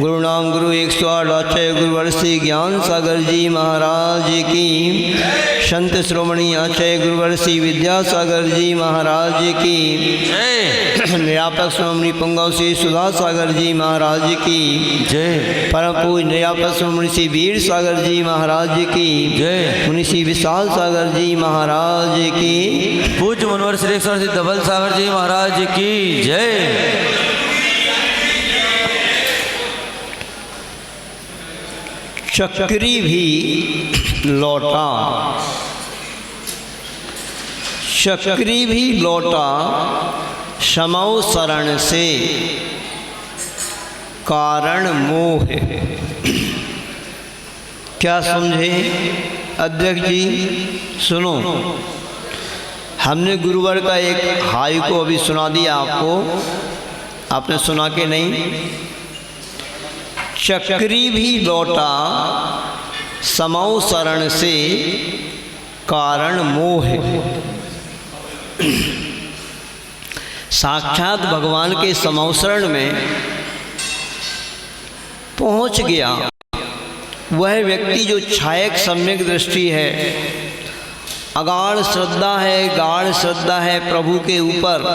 गुरु नाम गुरु 108 आचार्य गुरुवर श्री ज्ञान सागर जी महाराज की, संत श्रोमणी आचार्य गुरुवर श्री विद्यासागर जी महाराज की, निरापक श्रोमणी पुंगव श्री सुधा सागर जी महाराज की जय। परम पूज्य निरापक श्रोमणी श्री वीर सागर जी महाराज की जय। मुनि श्री विशाल सागर जी महाराज की, पूज्य मनोहर श्री धवल सागर जी महाराज की जय। चक्री भी लौटा, चक्री भी लौटा समौ शरण से, कारण मोह। क्या समझे अध्यक्ष जी? सुनो, हमने गुरुवर का एक हाई को अभी सुना दिया आपको, आपने सुना के नहीं? चक्री भी लौटा समौ शरण से, कारण मोह। साक्षात भगवान के समौशरण में पहुंच गया वह व्यक्ति जो छायक सम्यक दृष्टि है, अगाढ़ श्रद्धा है, गाढ़ श्रद्धा है प्रभु के ऊपर,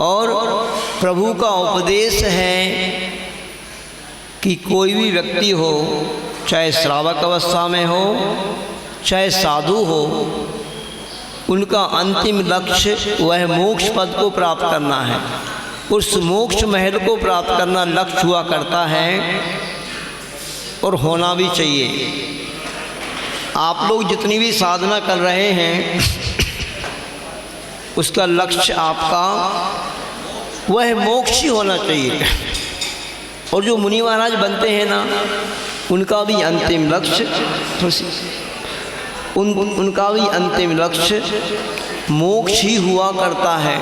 और प्रभु का उपदेश है कि कोई भी व्यक्ति हो, चाहे श्रावक अवस्था में हो चाहे साधु हो, उनका अंतिम लक्ष्य वह मोक्ष पद को प्राप्त करना है। उस मोक्ष महल को प्राप्त करना लक्ष्य हुआ करता है और होना भी चाहिए। आप लोग जितनी भी साधना कर रहे हैं उसका लक्ष्य आपका वह मोक्ष ही होना चाहिए। और जो मुनि महाराज बनते हैं ना, उनका भी अंतिम लक्ष्य उनका भी अंतिम लक्ष्य मोक्ष ही हुआ करता है।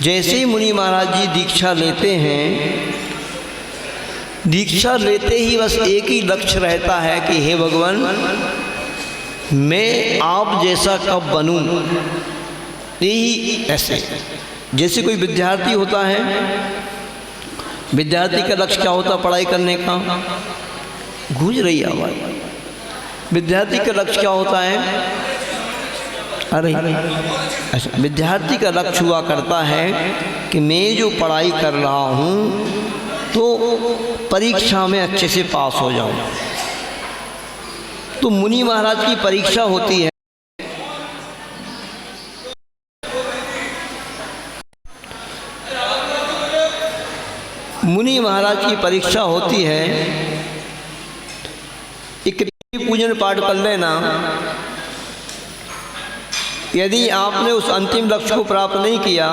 जैसे ही मुनि महाराज जी दीक्षा लेते हैं, दीक्षा लेते ही बस एक ही लक्ष्य रहता है कि हे भगवान, मैं आप जैसा कब बनूं। यही ऐसे जैसे कोई विद्यार्थी होता है, विद्यार्थी का लक्ष्य क्या होता? पढ़ाई करने का। गूंज रही आवाज़। विद्यार्थी का लक्ष्य क्या होता है? अरे अच्छा, विद्यार्थी का लक्ष्य हुआ करता है कि मैं जो पढ़ाई कर रहा हूँ तो परीक्षा में अच्छे से पास हो जाऊँ। तो मुनि महाराज की परीक्षा होती है, मुनि महाराज की परीक्षा होती है। एक पूजन पाठ कर लेना, यदि आपने उस अंतिम लक्ष्य को प्राप्त नहीं किया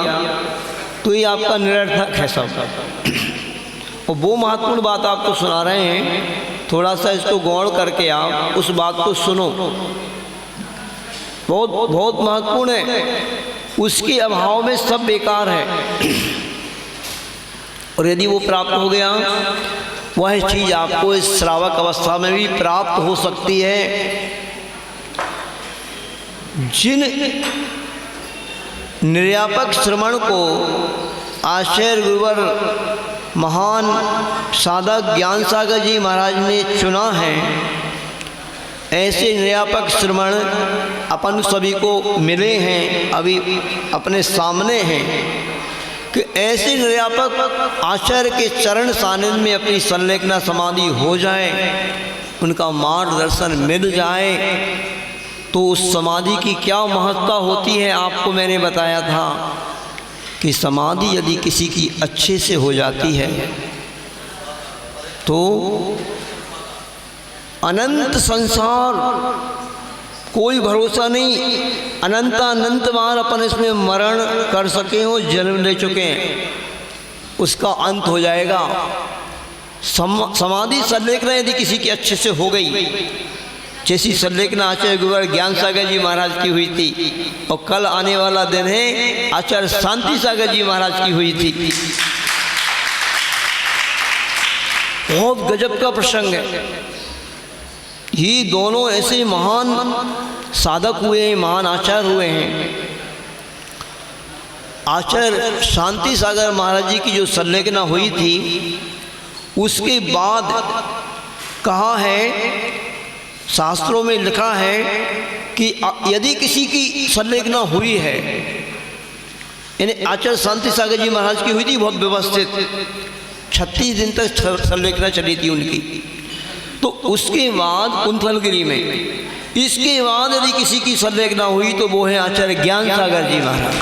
तो ये आपका निरर्थक है सब। और वो महत्वपूर्ण बात आपको सुना रहे हैं, थोड़ा सा इसको गौर करके आप उस बात को सुनो, बहुत बहुत महत्वपूर्ण है। उसके अभाव में सब बेकार है। और यदि वो प्राप्त हो गया, वह चीज़ आपको इस श्रावक अवस्था में भी प्राप्त हो सकती है। जिन निर्यापक श्रवण को आचार्य गुरुवर महान साधक ज्ञान सागर जी महाराज ने चुना है, ऐसे निर्यापक श्रवण अपन सभी को मिले हैं, अभी अपने सामने हैं कि ऐसे निर्यापक आचार्य के चरण सानिध्य में अपनी संलेखना समाधि हो जाए, उनका मार्गदर्शन मिल जाए, तो उस समाधि की क्या महत्ता होती है आपको मैंने बताया था कि समाधि यदि किसी की अच्छे से हो जाती है तो अनंत संसार, कोई भरोसा नहीं, अनंत बार अपन इसमें मरण कर सके हो, जन्म ले चुके हैं, उसका अंत हो जाएगा। समाधि संलेखना यदि किसी की अच्छे से हो गई, जैसी संलेखना आचार्य गुरुवर ज्ञान सागर जी महाराज की हुई थी, और कल आने वाला दिन है आचार्य शांति सागर जी महाराज की हुई थी। बहुत गजब का प्रसंग है। ये दोनों ऐसे महान साधक हुए हैं, महान आचार्य हुए हैं। आचार्य शांति सागर महाराज जी की जो संलेखना हुई थी उसके बाद कहा है, शास्त्रों में लिखा है कि यदि किसी की संलेखना हुई है, यानी आचार्य शांति सागर जी महाराज की हुई थी बहुत व्यवस्थित, 36 दिन तक संलेखना चली थी उनकी। तो उसके बाद कुंथलगिरी में, इसके बाद यदि किसी की संलेखना हुई तो वो है आचार्य ज्ञान सागर जी महाराज।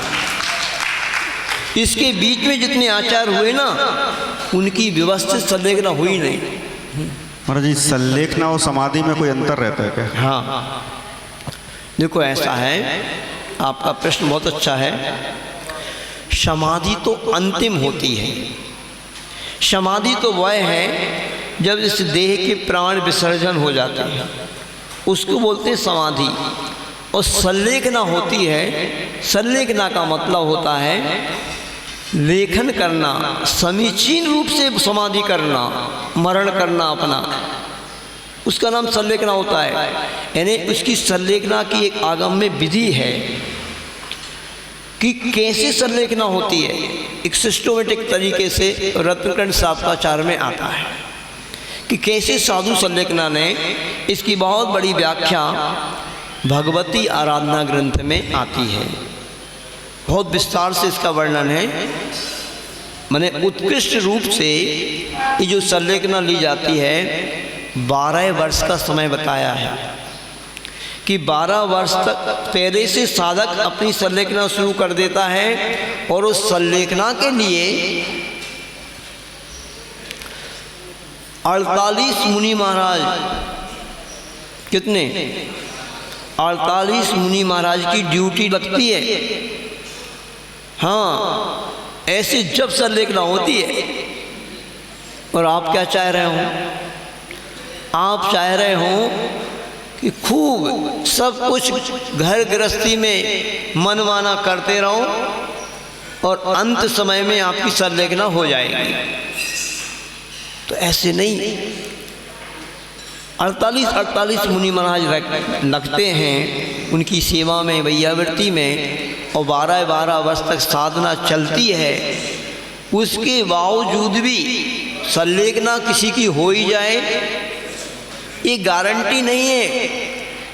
इसके बीच में जितने आचार्य हुए ना, उनकी व्यवस्थित संलेखना हुई नहीं। महाराज जी, संलेखना और समाधि में कोई अंतर रहता है क्या? हाँ, देखो ऐसा है, आपका प्रश्न बहुत अच्छा है। समाधि तो अंतिम होती है। समाधि तो वह है जब इस देह के प्राण विसर्जन हो जाते हैं, उसको बोलते हैं समाधि। और संलेखना होती है, संलेखना का मतलब होता है लेखन करना, समीचीन रूप से समाधि करना, मरण करना अपना, उसका नाम संलेखना होता है। यानी उसकी संलेखना की एक आगम्य विधि है कि कैसे संलेखना होती है। एक सिस्टमेटिक तरीके से रत्नकंठ शास्त्राचार्य में आता है कि कैसे साधु संलेखना ने, इसकी बहुत बड़ी व्याख्या भगवती आराधना ग्रंथ में आती है। बहुत विस्तार से इसका वर्णन है। माने उत्कृष्ट रूप से ये जो संलेखना ली जाती है, 12 वर्ष का समय बताया है कि 12 वर्ष तक पहले से साधक अपनी संलेखना शुरू कर देता है। और उस संलेखना के लिए 48 मुनि महाराज, कितने 48 मुनि महाराज की ड्यूटी लगती है। हाँ, ऐसे जब संलेखना होती है। और आप क्या चाह रहे हो? आप चाह रहे हो कि खूब सब कुछ घर गृहस्थी में मनमाना करते रहो और अंत समय में आपकी संलेखना हो जाएगी। तो ऐसे नहीं, 48 मुनि महाराज लगते हैं उनकी सेवा में, वैयावृत्ति में, और 12 वर्ष तक साधना चलती है। उसके बावजूद भी संलेखना किसी की हो ही जाए, ये गारंटी नहीं है।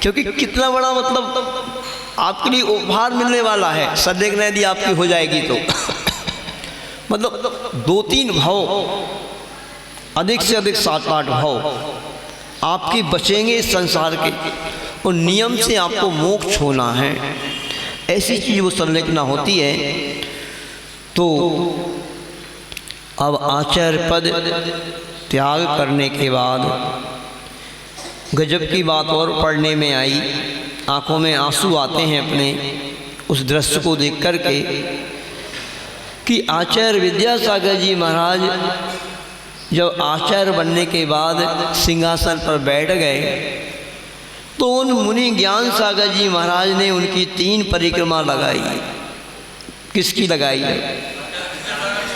क्योंकि कितना बड़ा मतलब आपके लिए उपहार मिलने वाला है संलेखना यदि आपकी हो जाएगी तो। मतलब 2-3 भाव, अधिक से अधिक 7-8 भाव आपके बचेंगे इस संसार के, और नियम से आपको मोक्ष होना है। ऐसी चीज़ वो संलेखना होती है। तो अब आचार्य पद त्याग करने के बाद गजब की बात और पढ़ने में आई, आंखों में आंसू आते हैं अपने उस दृश्य को देख कर के, कि आचार्य विद्यासागर जी महाराज जब आचार्य बनने के बाद सिंहासन पर बैठ गए तो उन मुनि ज्ञान सागर जी महाराज ने उनकी 3 परिक्रमा लगाई। किसकी लगाई?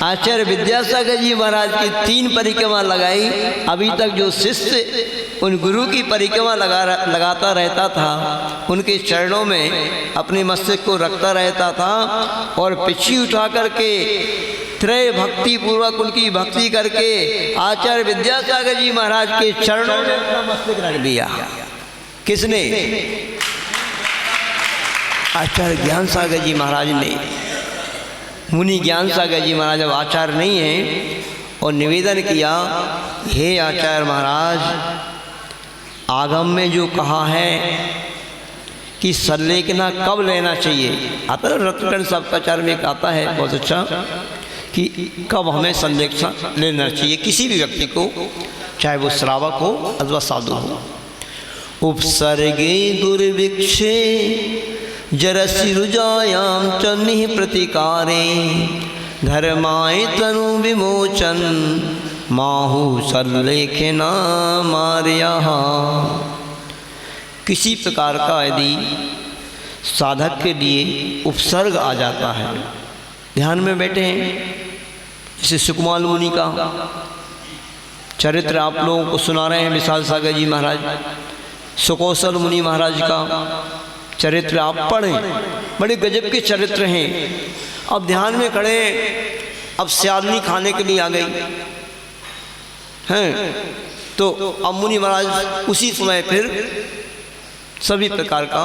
आचार्य विद्यासागर जी महाराज की 3 परिक्रमा लगाई। अभी तक जो शिष्य उन गुरु की परिक्रमा लगाता रहता था, उनके चरणों में अपने मस्तक को रखता रहता था और पिछी उठा करके त्रय भक्ति पूर्वक उनकी भक्ति करके आचार्य विद्यासागर जी महाराज के चरणों में अपना मस्तक रख दिया। किसने? आचार्य ज्ञान सागर जी महाराज ने। मुनि ज्ञान सागर जी महाराज अब आचार्य नहीं हैं, और निवेदन किया, हे आचार्य महाराज, आगम में जो कहा है कि संलेखना कब लेना चाहिए, आता है रत्नकंठ शास्त्राचार्य में आता है बहुत अच्छा, कि कब हमें संलेखना लेना चाहिए किसी भी व्यक्ति को, चाहे वो श्रावक हो अथवा साधु हो। उपसर्गे दुर्भिक्षे जरसि रुजायाम च निः प्रतिकारे धर्माय तनु विमोचन माहु संलेखना मार्याः। किसी प्रकार का यदि साधक के लिए उपसर्ग आ जाता है, ध्यान में बैठे हैं, जैसे सुकमाल मुनि का चरित्र आप लोगों को सुना रहे हैं विशाल सागर जी महाराज, सुकौशल मुनि महाराज का चरित्र आप पढ़ें, बड़े गजब के चरित्र हैं। अब ध्यान में खड़े, अब स्यालनी खाने के लिए आ गई हैं। तो अब मुनि महाराज उसी समय फिर सभी प्रकार का,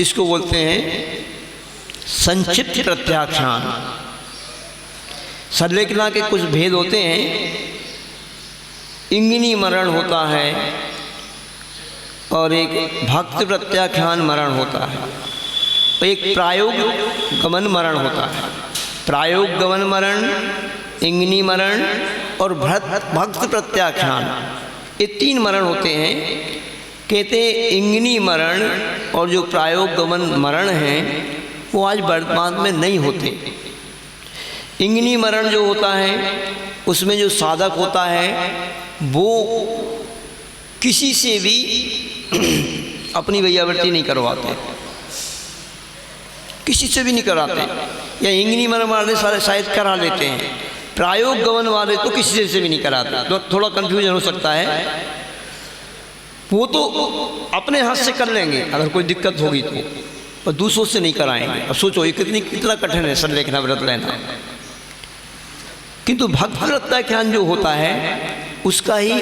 इसको बोलते हैं संक्षिप्त प्रत्याख्यान। संलेखना के कुछ भेद होते हैं, इंगिनी मरण होता है और एक भक्त प्रत्याख्यान मरण होता है, एक प्रायोग गमन मरण होता है। प्रायोग गमन मरण, इंगिनी मरण और भक्त प्रत्याख्यान, ये 3 मरण होते हैं। कहते हैं इंगिनी मरण और जो प्रायोग गमन मरण हैं वो आज वर्तमान में नहीं होते। इंगिनी मरण जो होता है उसमें जो साधक होता है वो किसी से भी अपनी वैयावृत्ति नहीं करवाते, किसी से भी नहीं कराते, या इंगिनी मरण वाले सारे शायद करा लेते हैं, प्रायोग गमन वाले तो किसी से भी नहीं कराते। तो थोड़ा कंफ्यूजन हो सकता है, वो तो अपने हाथ से कर लेंगे अगर कोई दिक्कत होगी तो, और दूसरों से नहीं कराएंगे। अब सोचो ये कितना कठिन है संलेखना व्रत लेना। किंतु भक्त प्रत्याख्यान जो होता है उसका ही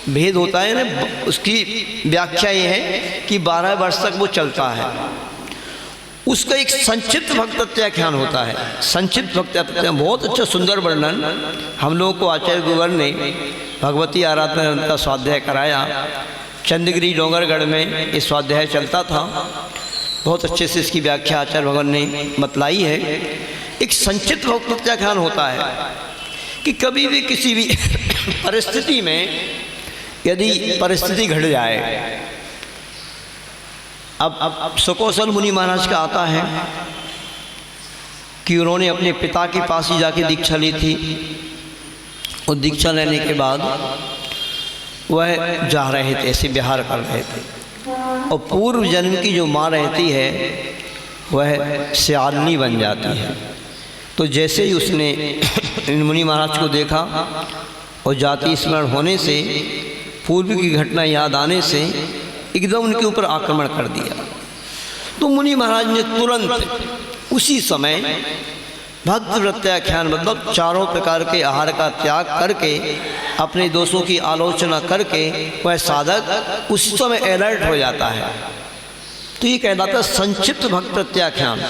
भेद होता है ना, उसकी व्याख्या ये है कि 12 वर्ष तक वो चलता है। उसका एक संक्षिप्त भक्त प्रत्याख्यान होता है। संक्षिप्त भक्त प्रत्याख्यान बहुत अच्छा सुंदर वर्णन हम लोगों को आचार्य गुरुवर ने भगवती आराधना का स्वाध्याय कराया। चंद्रगिरी डोंगरगढ़ में ये स्वाध्याय चलता था, बहुत अच्छे से इसकी व्याख्या आचार्य भगवान ने बतलाई है। एक संक्षिप्त भक्त प्रत्याख्यान होता है कि कभी भी किसी भी परिस्थिति में यदि परिस्थिति घट जाए, अब सुकौशल मुनि महाराज का आता है कि उन्होंने अपने पिता के पास ही जाके दीक्षा ली थी, और दीक्षा लेने के बाद वह जा रहे थे, ऐसे विहार कर रहे थे, और पूर्व जन्म की जो माँ रहती है वह स्यालनी बन जाती है। तो जैसे ही उसने इन मुनि महाराज को देखा और जाति स्मरण होने से, पूर्व की घटना याद आने से एकदम उनके ऊपर आक्रमण कर दिया। तो मुनि महाराज ने तुरंत उसी समय भक्त प्रत्याख्यान मतलब चारों प्रकार के आहार का त्याग करके, अपने दोषों की आलोचना करके वह साधक उसी समय अलर्ट हो जाता है। तो ये कहलाता है संक्षिप्त भक्त प्रत्याख्यान।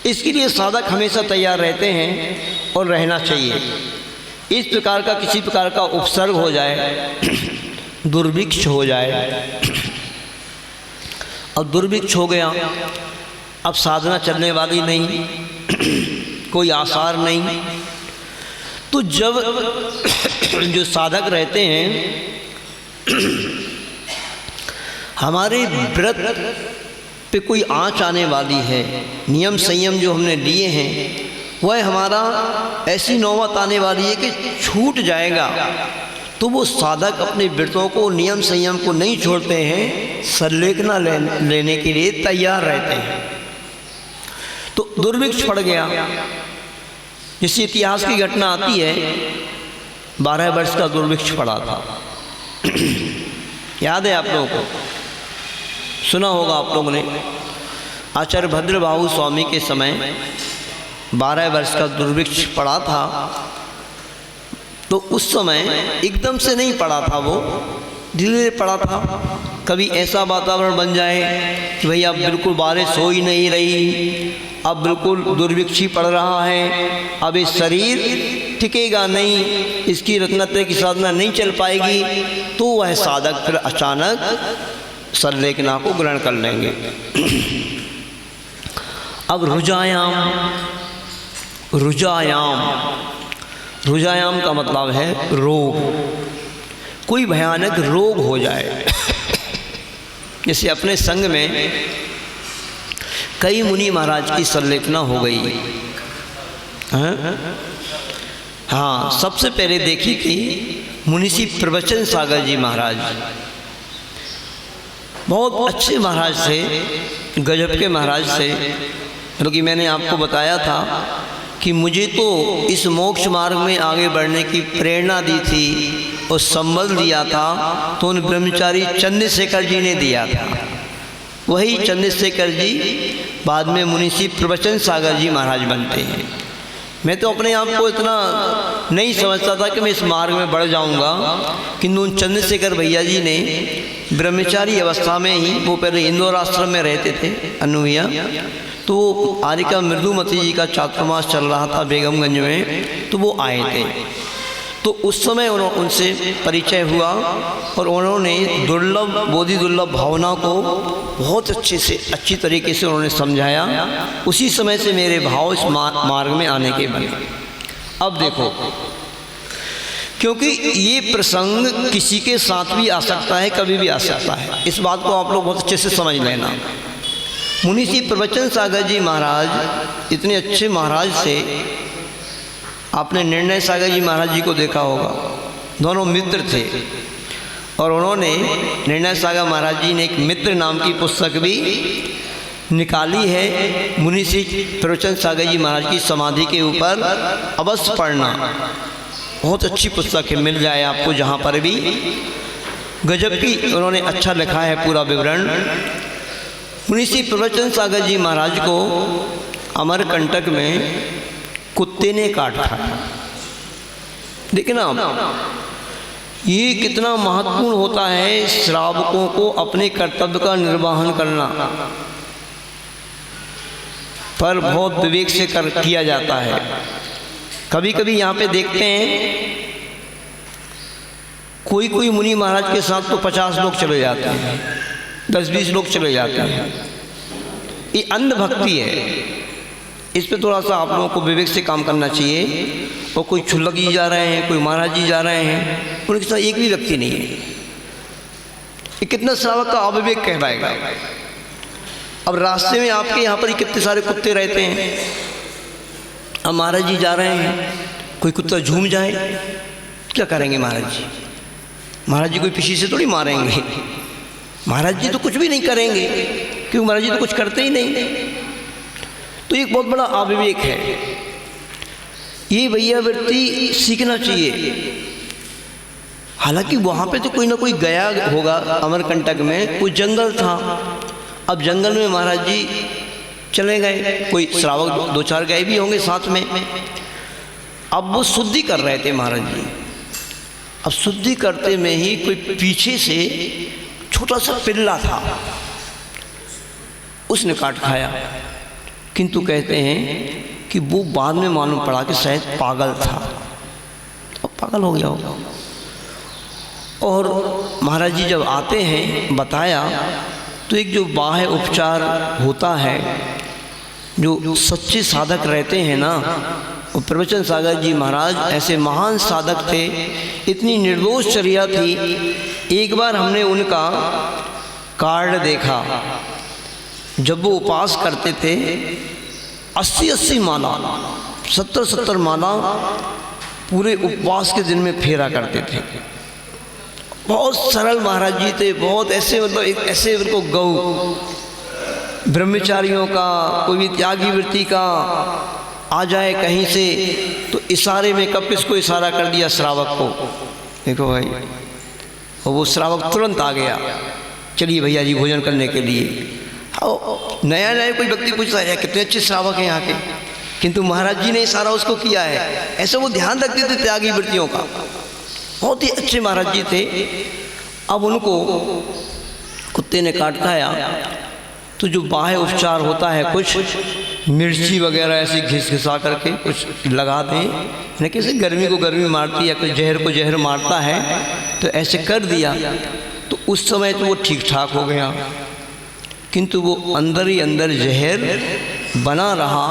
इसके लिए साधक हमेशा तैयार रहते हैं और रहना चाहिए। इस प्रकार का किसी प्रकार का उपसर्ग हो जाए, दुर्भिक्ष हो जाए, अब दुर्भिक्ष हो गया, अब साधना चलने वाली नहीं, कोई आसार नहीं, तो जब जो साधक रहते हैं हमारे व्रत पे कोई आँच आने वाली है, नियम संयम जो हमने लिए हैं वह हमारा ऐसी नौबत आने वाली है कि छूट जाएगा, तो वो साधक अपने व्रतों को, नियम संयम को नहीं छोड़ते हैं, संलेखना लेने के लिए तैयार रहते हैं। तो दुर्भिक्ष पड़ गया, जिस इतिहास की घटना आती है, 12 वर्ष का दुर्भिक्ष पड़ा था। याद है आप लोगों को, सुना होगा आप लोगों ने। आचार्य भद्रबाहु स्वामी के समय 12 वर्ष का दुर्भिक्ष पड़ा था। तो उस समय एकदम से नहीं पड़ा था, वो धीरे धीरे पड़ा था। कभी ऐसा वातावरण बन जाए कि भाई अब बिल्कुल बारिश हो ही नहीं रही, अब बिल्कुल दुर्भिक्ष ही पड़ रहा है, अब ये शरीर टिकेगा नहीं, इसकी रत्नत्रय की साधना नहीं चल पाएगी, तो वह साधक फिर अचानक संलेखना को ग्रहण कर लेंगे। अब रुजायाम का मतलब है रोग, कोई भयानक रोग हो जाए। जैसे अपने संग में कई मुनि महाराज की संलेखना हो गई। हाँ, सबसे पहले देखी थी मुनिषी प्रवचन सागर जी महाराज, बहुत अच्छे महाराज थे, गजब के महाराज थे। क्योंकि मैंने आपको बताया था कि मुझे तो इस मोक्ष मार्ग में आगे बढ़ने की प्रेरणा दी थी और संबल दिया था, तो उन ब्रह्मचारी चंद्रशेखर जी ने दिया था। वही चंद्रशेखर जी बाद में मुनीसी प्रवचन सागर जी महाराज बनते हैं। मैं तो अपने आप को इतना नहीं समझता था कि मैं इस मार्ग में बढ़ जाऊंगा, किंतु उन चंद्रशेखर भैया जी ने ब्रह्मचारी अवस्था में ही, वो पहले इंदौर आश्रम में रहते थे अनु भैया, तो आरिका मृदुमती जी का चातुर्मास चल रहा था बेगमगंज में, तो वो आए थे। तो उस समय उनसे परिचय हुआ और उन्होंने दुर्लभ बोधि दुर्लभ भावना को बहुत अच्छी तरीके से उन्होंने समझाया। उसी समय से मेरे भाव इस मार्ग में आने के बने। अब देखो, क्योंकि ये प्रसंग किसी के साथ भी आ सकता है, कभी भी आ सकता है, इस बात को आप लोग बहुत अच्छे से समझ लेना। मुनीसी प्रवचन सागर जी महाराज इतने अच्छे महाराज से, आपने निर्णय सागर जी महाराज जी को देखा होगा, दोनों मित्र थे और उन्होंने, निर्णय सागर महाराज जी ने एक मित्र नाम की पुस्तक भी निकाली है। मुनीसी प्रवचन सागर जी महाराज की समाधि के ऊपर अवश्य पढ़ना, बहुत अच्छी पुस्तक है, मिल जाए आपको जहाँ पर भी। गजब की उन्होंने अच्छा लिखा है पूरा विवरण। मुनीसी प्रवचन सागर जी महाराज को अमरकंटक में कुत्ते ने काट खाया। देखना ये कितना महत्वपूर्ण होता है श्रावकों को अपने कर्तव्य का निर्वहन करना, पर बहुत विवेक से किया जाता है। कभी कभी यहाँ पे देखते हैं कोई कोई मुनि महाराज के साथ तो 50 लोग चले जाते हैं, 10-20 लोग चले जाते हैं। ये अंधभक्ति है, इस पे थोड़ा सा आप लोगों को विवेक से काम करना चाहिए। और कोई छुल्लक जी जा रहे हैं, कोई महाराज जी जा रहे हैं, उनके साथ एक भी व्यक्ति नहीं है। ये कितना श्रावक का अविवेक कहलाएगा। अब रास्ते में आपके यहाँ पर कितने सारे कुत्ते रहते हैं, अब महाराज जी जा रहे हैं, कोई कुत्ता झूम जाए, क्या करेंगे महाराज जी? महाराज जी कोई पीछे से थोड़ी मारेंगे, महाराज जी तो कुछ भी नहीं करेंगे, क्योंकि महाराज जी तो कुछ करते ही नहीं। तो एक बहुत बड़ा अविवेक है। ये वैयावृत्ति सीखना चाहिए। हालांकि वहाँ पे तो कोई ना कोई गया होगा, अमरकंटक में कोई जंगल था, अब जंगल में महाराज जी चले गए, कोई श्रावक 2-4 गए भी होंगे साथ में। अब वो शुद्धि कर रहे थे महाराज जी। अब शुद्धि करते में ही कोई पीछे से छोटा सा पिल्ला था, उसने काट खाया। किंतु कहते हैं कि वो बाद में मालूम पड़ा कि शायद पागल था, अब पागल हो गया होगा। और महाराज जी जब आते हैं बताया, तो एक जो बाह्य उपचार होता है, जो सच्चे साधक रहते हैं ना, वो प्रवचन सागर जी महाराज ऐसे महान साधक थे, इतनी निर्दोष चर्या थी। एक बार हमने उनका कार्ड देखा, जब वो उपास करते थे 80-80 माला, 70-70 माला पूरे उपवास के दिन में फेरा करते थे। बहुत सरल महाराज जी थे, बहुत ऐसे, मतलब ऐसे उनको गौ ब्रह्मचारियों का, कोई भी त्यागी वृत्ति का आ जाए कहीं से तो इशारे में कब किसको इशारा कर दिया, श्रावक को, देखो भाई, और वो श्रावक तुरंत आ गया, चलिए भैया जी भोजन करने के लिए। नया नया कोई व्यक्ति पूछता है कितने अच्छे श्रावक हैं यहाँ के, किंतु महाराज जी ने इशारा उसको किया है। ऐसे वो ध्यान रखते थे त्यागी वृत्तियों का, बहुत ही अच्छे महाराज जी थे। अब उनको कुत्ते ने काट खाया, तो जो बाह्य उपचार होता है, कुछ मिर्ची वगैरह ऐसी घिसा करके कुछ लगा दें, न कैसे गर्मी को गर्मी मारती है, कोई जहर को जहर मारता है, तो ऐसे कर दिया। तो उस समय तो वो ठीक ठाक हो गया, किंतु वो अंदर ही अंदर जहर बना रहा।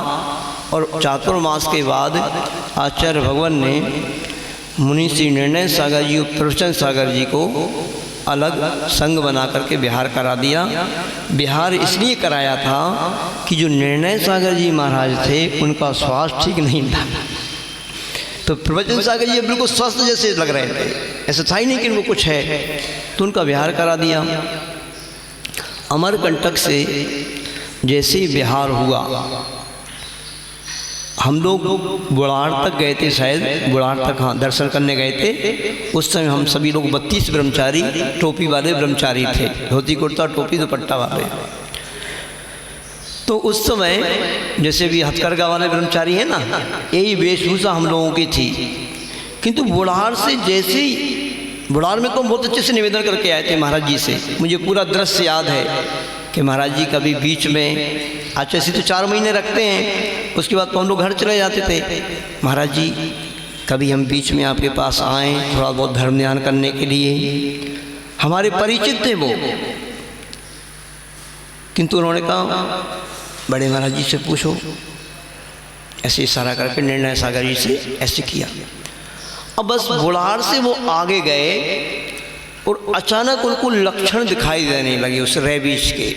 और चातुर्मास के बाद आचार्य भगवान ने मुनि श्री निर्णय सागर जी, प्रवचन सागर जी को अलग संघ बना करके बिहार करा दिया। बिहार इसलिए कराया था कि जो निर्णय सागर जी महाराज थे उनका स्वास्थ्य ठीक नहीं था, तो प्रवचन सागर जी बिल्कुल स्वस्थ जैसे लग रहे थे, ऐसा था ही नहीं कि उनको कुछ है, तो उनका बिहार करा दिया। अमरकंटक से जैसे ही बिहार हुआ, हम लोग बुढ़ार तक गए थे, शायद बुढ़ार तक, हाँ, दर्शन करने गए थे। उस समय हम सभी लोग 32 ब्रह्मचारी, टोपी वाले ब्रह्मचारी थे, धोती कुर्ता टोपी दुपट्टा वाले। तो उस समय जैसे भी हथकरघा वाले ब्रह्मचारी हैं ना, यही वेशभूषा हम लोगों की थी। किंतु बुढ़ार से जैसे ही बुढ़ार में तो बहुत अच्छे से निवेदन करके आए थे महाराज जी से। मुझे पूरा दृश्य याद है कि महाराज जी कभी बीच में आचसी तो 4 महीने रखते हैं, उसके बाद तो हम लोग घर चले जाते थे। महाराज जी कभी हम बीच में आपके पास आए थोड़ा बहुत धर्म ध्यान करने के लिए, हमारे परिचित थे वो। किंतु उन्होंने कहा बड़े महाराज जी से पूछो, ऐसे इशारा करके निर्णय सागर जी से ऐसे किया। अब बस बुढ़ार से वो आगे गए और अचानक उनको लक्षण दिखाई देने लगे उस रेबीज के।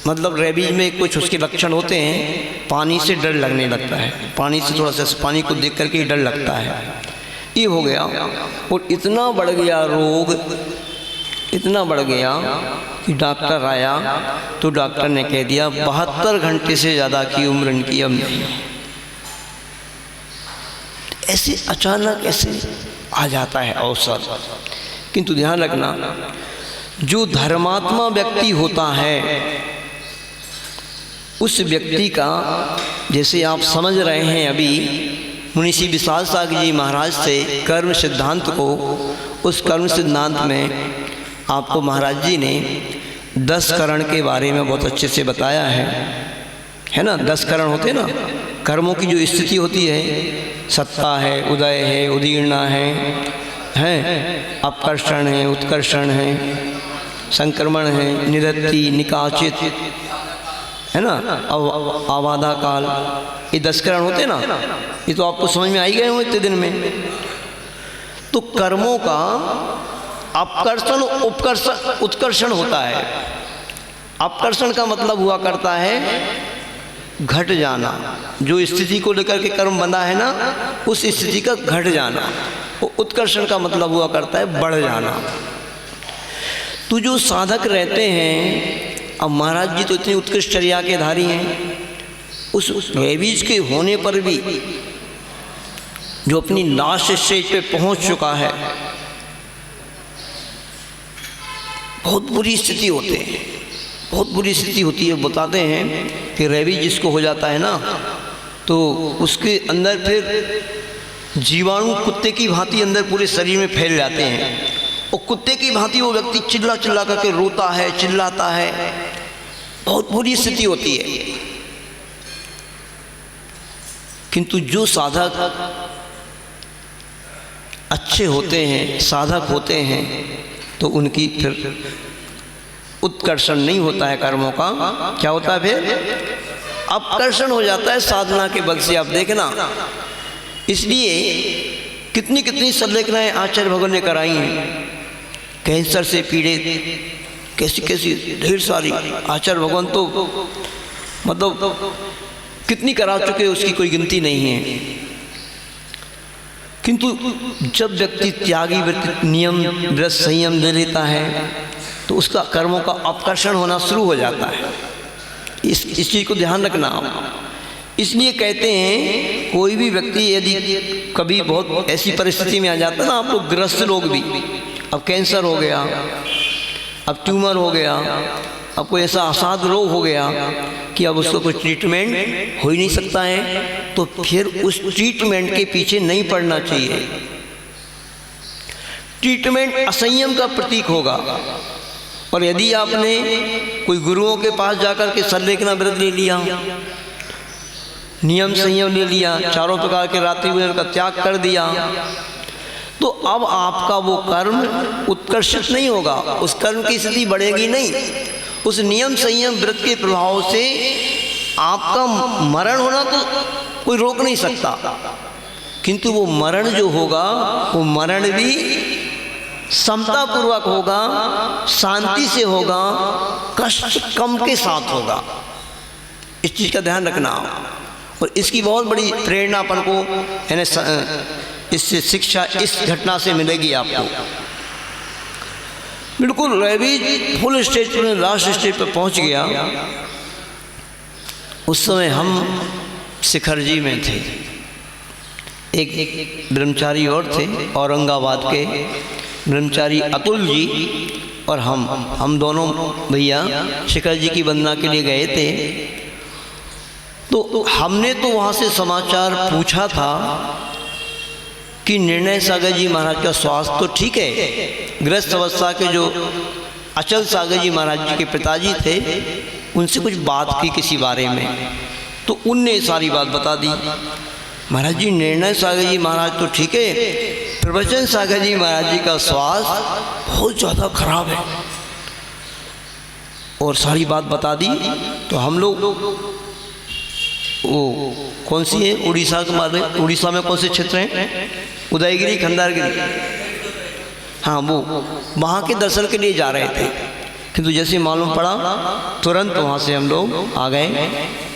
मतलब रेबीज में कुछ उसके लक्षण होते हैं, पानी से डर लगने लगता है, पानी से थोड़ा सा पानी को देख करके डर लगता है, ये हो गया। और इतना बढ़ गया रोग, इतना बढ़ गया कि डॉक्टर आया तो डॉक्टर ने कह दिया 72 घंटे से ज़्यादा की उम्र इनकी अब नहीं। ऐसे अचानक ऐसे आ जाता है अवसर। किंतु ध्यान रखना, जो धर्मात्मा व्यक्ति होता है उस व्यक्ति का, जैसे आप समझ रहे हैं अभी मुनीषी विशाल सागर जी महाराज से कर्म सिद्धांत को, उस कर्म सिद्धांत में आपको महाराज जी ने 10 करण के बारे में बहुत अच्छे से बताया है ना। 10 करण होते हैं ना, कर्मों की जो स्थिति होती है, सत्ता है, उदय है, उदीर्णा है, अपकर्षण है, उत्कर्षण है, संक्रमण है, निरत्ति, निकाचित, है ना, आवाधा काल, ये 10 करण होते हैं ना। ये तो आपको समझ में आ ही गए हो इतने दिन में। तो कर्मों का अपकर्षण, उपकर्षण, उत्कर्षण होता है। अपकर्षण का मतलब हुआ करता है घट जाना, जो स्थिति को लेकर के कर्म बंधा है ना, उस स्थिति का घट जाना। और उत्कर्षण का मतलब हुआ करता है बढ़ जाना। तो जो साधक रहते हैं, अब महाराज जी तो इतनी उत्कृष्ट चर्या के धारी हैं, उस रेबीज के होने पर भी जो अपनी लास्ट स्टेज पे पहुंच चुका है, बहुत बुरी स्थिति होते हैं, बहुत बुरी स्थिति होती है। बताते हैं कि रेबीज जिसको हो जाता है ना, तो उसके अंदर फिर जीवाणु कुत्ते की भांति अंदर पूरे शरीर में फैल जाते हैं, और कुत्ते की भांति वो व्यक्ति चिल्ला चिल्ला करके रोता है, चिल्लाता है, बहुत बुरी स्थिति होती है। किंतु जो साधक अच्छे होते हैं, साधक होते हैं, तो उनकी फिर उत्कर्षण नहीं होता है कर्मों का। क्या होता है फिर? अपकर्षण हो जाता है साधना के बल से। आप देखना, इसलिए कितनी कितनी संलेखनाएं आचार्य भगवान ने कराई हैं। कैंसर से पीड़ित कैसी कैसी ढेर सारी आचार्य भगवान तो मतलब कितनी करा चुके, उसकी कोई गिनती नहीं है। किंतु जब व्यक्ति त्यागी व्रत, नियम व्रत, संयम ले लेता है, तो उसका कर्मों का अपकर्षण होना शुरू हो जाता है। इस चीज़ को ध्यान रखना। इसलिए कहते हैं कोई भी व्यक्ति यदि कभी बहुत ऐसी परिस्थिति में आ जाता है ना, आप लोग ग्रस्त लोग भी, अब कैंसर हो गया, अब ट्यूमर हो गया, अब कोई ऐसा असाध्य रोग हो गया कि अब उसको कोई ट्रीटमेंट हो ही नहीं सकता है, तो फिर उस ट्रीटमेंट के पीछे नहीं पड़ना चाहिए। ट्रीटमेंट असंयम का प्रतीक होगा। और यदि आपने कोई गुरुओं के पास जाकर के संलेखना व्रत ले लिया, नियम संयम ले लिया, चारों प्रकार के रात्रि भोजन का त्याग कर दिया, तो अब आपका वो कर्म उत्कर्षित नहीं होगा, उस कर्म की स्थिति बढ़ेगी नहीं। उस नियम संयम व्रत के प्रभाव से आपका मरण होना तो कोई रोक नहीं सकता, किंतु वो मरण जो होगा, वो मरण भी समता पूर्वक होगा, शांति से होगा, कष्ट कम के साथ होगा। इस चीज़ का ध्यान रखना। और इसकी बहुत बड़ी प्रेरणा अपन को यानी इससे शिक्षा इस घटना से मिलेगी आपको। बिल्कुल रेबीज फुल स्टेज पर, लास्ट स्टेज पर पहुंच गया। उस समय हम शिखर जी में थे, एक ब्रह्मचारी और थे, औरंगाबाद के ब्रह्मचारी अतुल जी, और हम दोनों भैया शिखर जी की वंदना के लिए गए थे। तो हमने तो वहाँ से समाचार पूछा था कि निर्णय सागर जी महाराज का स्वास्थ्य तो ठीक है। गृहस्थ अवस्था के जो अचल सागर जी महाराज जी के पिताजी थे, उनसे कुछ बात की किसी बारे में, तो उनने सारी बात बता दी। महाराज जी निर्णय सागर जी महाराज तो ठीक है, प्रवचन सागर जी महाराज जी का स्वास्थ्य बहुत ज़्यादा खराब है, और सारी बात बता दी। तो हम लोग वो कौन सी है उड़ीसा के मारे, उड़ीसा में कौन से क्षेत्र हैं, उदयगिरी खंडारगिरी, हाँ वो वहाँ के दर्शन के लिए जा रहे थे। किंतु जैसे मालूम पड़ा तुरंत वहाँ से हम लोग आ गए।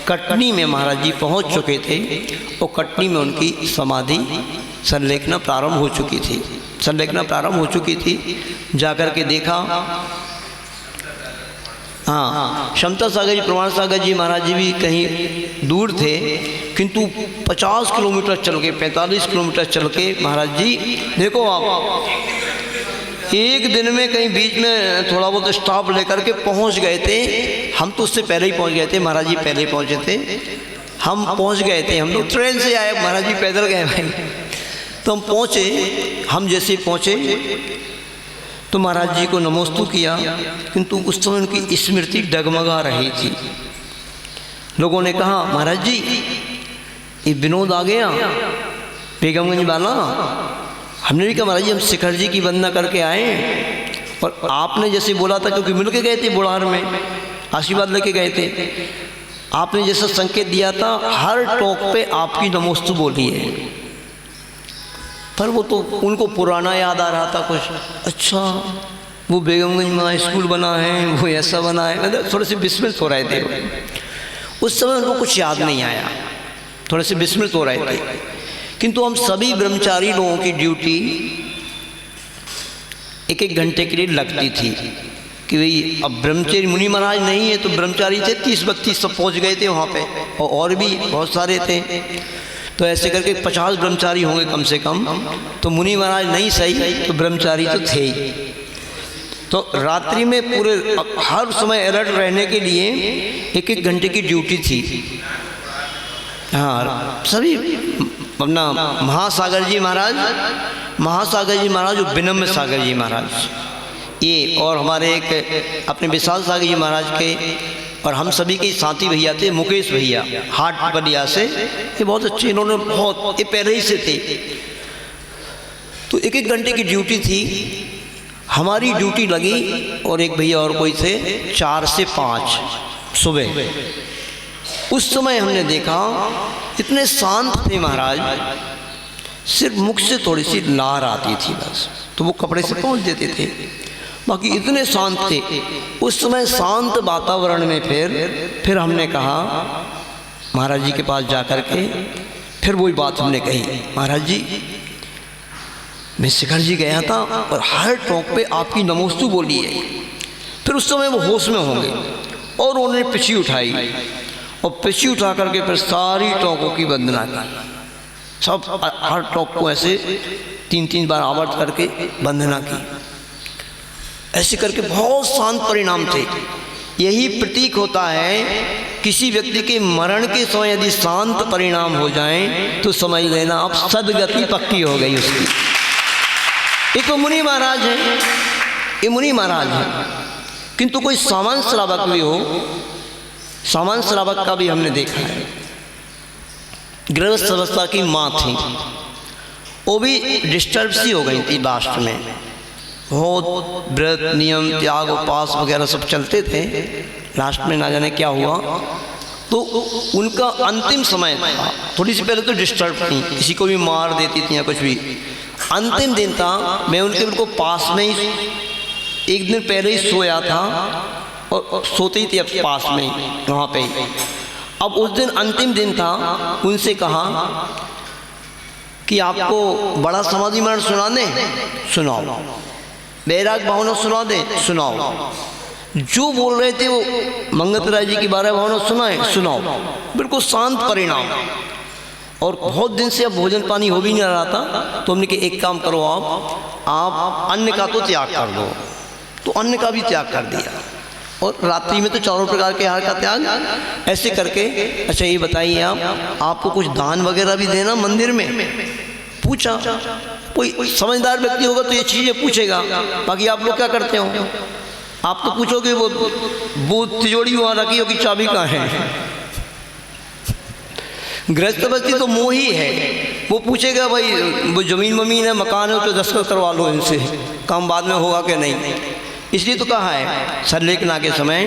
कटनी में महाराज जी पहुँच चुके थे और कटनी में उनकी समाधि संलेखना प्रारंभ हो चुकी थी, संलेखना प्रारंभ हो चुकी थी। जाकर के देखा, हाँ क्षमता सागर जी प्रमाण सागर जी महाराज जी भी कहीं दूर थे, किंतु 50 किलोमीटर चल के 45 किलोमीटर चल के महाराज जी, देखो आप एक दिन में कहीं बीच में थोड़ा बहुत स्टॉप लेकर के पहुंच गए थे। हम तो उससे पहले ही पहुंच गए थे, महाराज जी पहले ही पहुंचे थे, हम पहुंच गए थे। हम लोग ट्रेन से आए, महाराज जी पैदल गए भाई। तो हम पहुंचे, हम जैसे पहुंचे तो महाराज जी को नमोस्तु किया, किंतु उस समय उनकी स्मृति डगमगा रही थी। लोगों ने कहा महाराज जी ये विनोद आ गया बेगमगंज वाला। हमने भी कहा महाराज जी हम शिखर जी की वंदना करके आए, और आपने जैसे बोला था, क्योंकि मिल के गए थे बुढ़ार में, आशीर्वाद लेके गए थे, आपने जैसा संकेत दिया था हर टोक पे आपकी नमोस्तु बोली है। पर वो तो उनको पुराना याद आ रहा था कुछ, अच्छा वो बेगमगंज में स्कूल बना है, वो ऐसा बना है, मतलब थोड़े से विस्मृत हो रहे थे। उस समय उनको कुछ याद नहीं आया, थोड़े से विस्मृत हो रहे थे। किंतु हम सभी ब्रह्मचारी लोगों की ड्यूटी एक एक घंटे के लिए लगती थी कि भाई अब ब्रह्मचारी मुनि महाराज नहीं है तो ब्रह्मचारी थे 30-32 सब पहुंच गए थे वहाँ पे, और भी बहुत सारे थे। तो ऐसे करके 50 ब्रह्मचारी होंगे कम से कम। तो मुनि महाराज नहीं सही तो ब्रह्मचारी तो थे ही। तो रात्रि में पूरे हर समय अलर्ट रहने के लिए एक एक घंटे की ड्यूटी थी। हाँ सभी अपना महासागर जी महाराज, महासागर जी महाराज और विनम्र सागर जी महाराज ये, और हमारे एक अपने विशाल सागर जी महाराज के, और हम सभी के साथी भैया थे मुकेश भैया हाट बलिया से, ये बहुत अच्छे, इन्होंने बहुत ये पहले ही से थे। तो एक एक घंटे की ड्यूटी थी, हमारी ड्यूटी लगी, और एक भैया और कोई थे 4 से 5 सुबह। उस समय हमने देखा इतने शांत थे महाराज, सिर्फ मुख से थोड़ी सी लार आती थी बस, तो वो कपड़े से पहुँच देते थे, बाकी इतने शांत थे। उस समय शांत वातावरण में फिर हमने कहा महाराज जी के पास जाकर के, फिर वही बात हमने कही, महाराज जी मैं शिखर जी गया था और हर टोक पे आपकी नमोस्तु बोली है। फिर उस समय वो होश में होंगे, और उन्होंने पिछी उठाई, और पिछी उठा करके फिर सारी टोकों की वंदना की, सब हर टोक को ऐसे 3-3 बार आवर्त करके वंदना की। ऐसे करके बहुत शांत परिणाम थे। यही प्रतीक होता है किसी व्यक्ति के मरण के समय यदि शांत परिणाम हो जाएं तो समझ लेना अब सदगति पक्की हो गई उसकी। एक तो मुनि महाराज है, ये मुनि महाराज है, किंतु कोई सामान्य श्रावक भी हो, सामान्य श्रावक का भी हमने देखा है। गृहस्थ अवस्था की माँ थी, वो भी डिस्टर्ब सी हो गई थी लास्ट में, बहुत व्रत नियम त्याग उपास वगैरह सब चलते थे। लास्ट में ना जाने क्या हुआ, तो उनका अंतिम समय था। थोड़ी सी पहले तो डिस्टर्ब थी, किसी को भी मार देती थी या कुछ भी। अंतिम दिन था, मैं उनके बिल्कुल पास में ही एक दिन पहले ही सोया था, और सोते ही थे अब पास में वहाँ पे। अब उस दिन अंतिम दिन था, उनसे कहा कि आपको बड़ा समाधि मरण सुना दें, सुनाओ, बैराग भावना सुना दें, सुनाओ। जो बोल रहे थे वो मंगत राय जी की 12 भावना सुनाए, सुनाओ। बिल्कुल शांत परिणाम, और बहुत दिन से अब भोजन पानी हो भी नहीं रहा था। तो हमने कहा एक काम करो, आप अन्न का तो त्याग कर दो। तो तो अन्न का भी त्याग कर दिया, और रात्रि में तो चारों प्रकार के आहार का त्याग। ऐसे करके अच्छा ये बताइए आपको कुछ दान वगैरह भी देना मंदिर में? पूछा। कोई समझदार व्यक्ति होगा तो ये चीज़ें पूछेगा, बाकी आप लोग क्या करते हो? आप तो पूछोगे वो तिजोरी वहाँ रखी हो कि चाबी कहाँ है। गृहस्थ व्यक्ति तो मोही है, वो पूछेगा भाई वो ज़मीन वमीन है, मकान है, तो दस्तखत करवा लो इनसे, काम बाद में होगा कि नहीं। इसलिए तो कहा है सरलेखना के समय,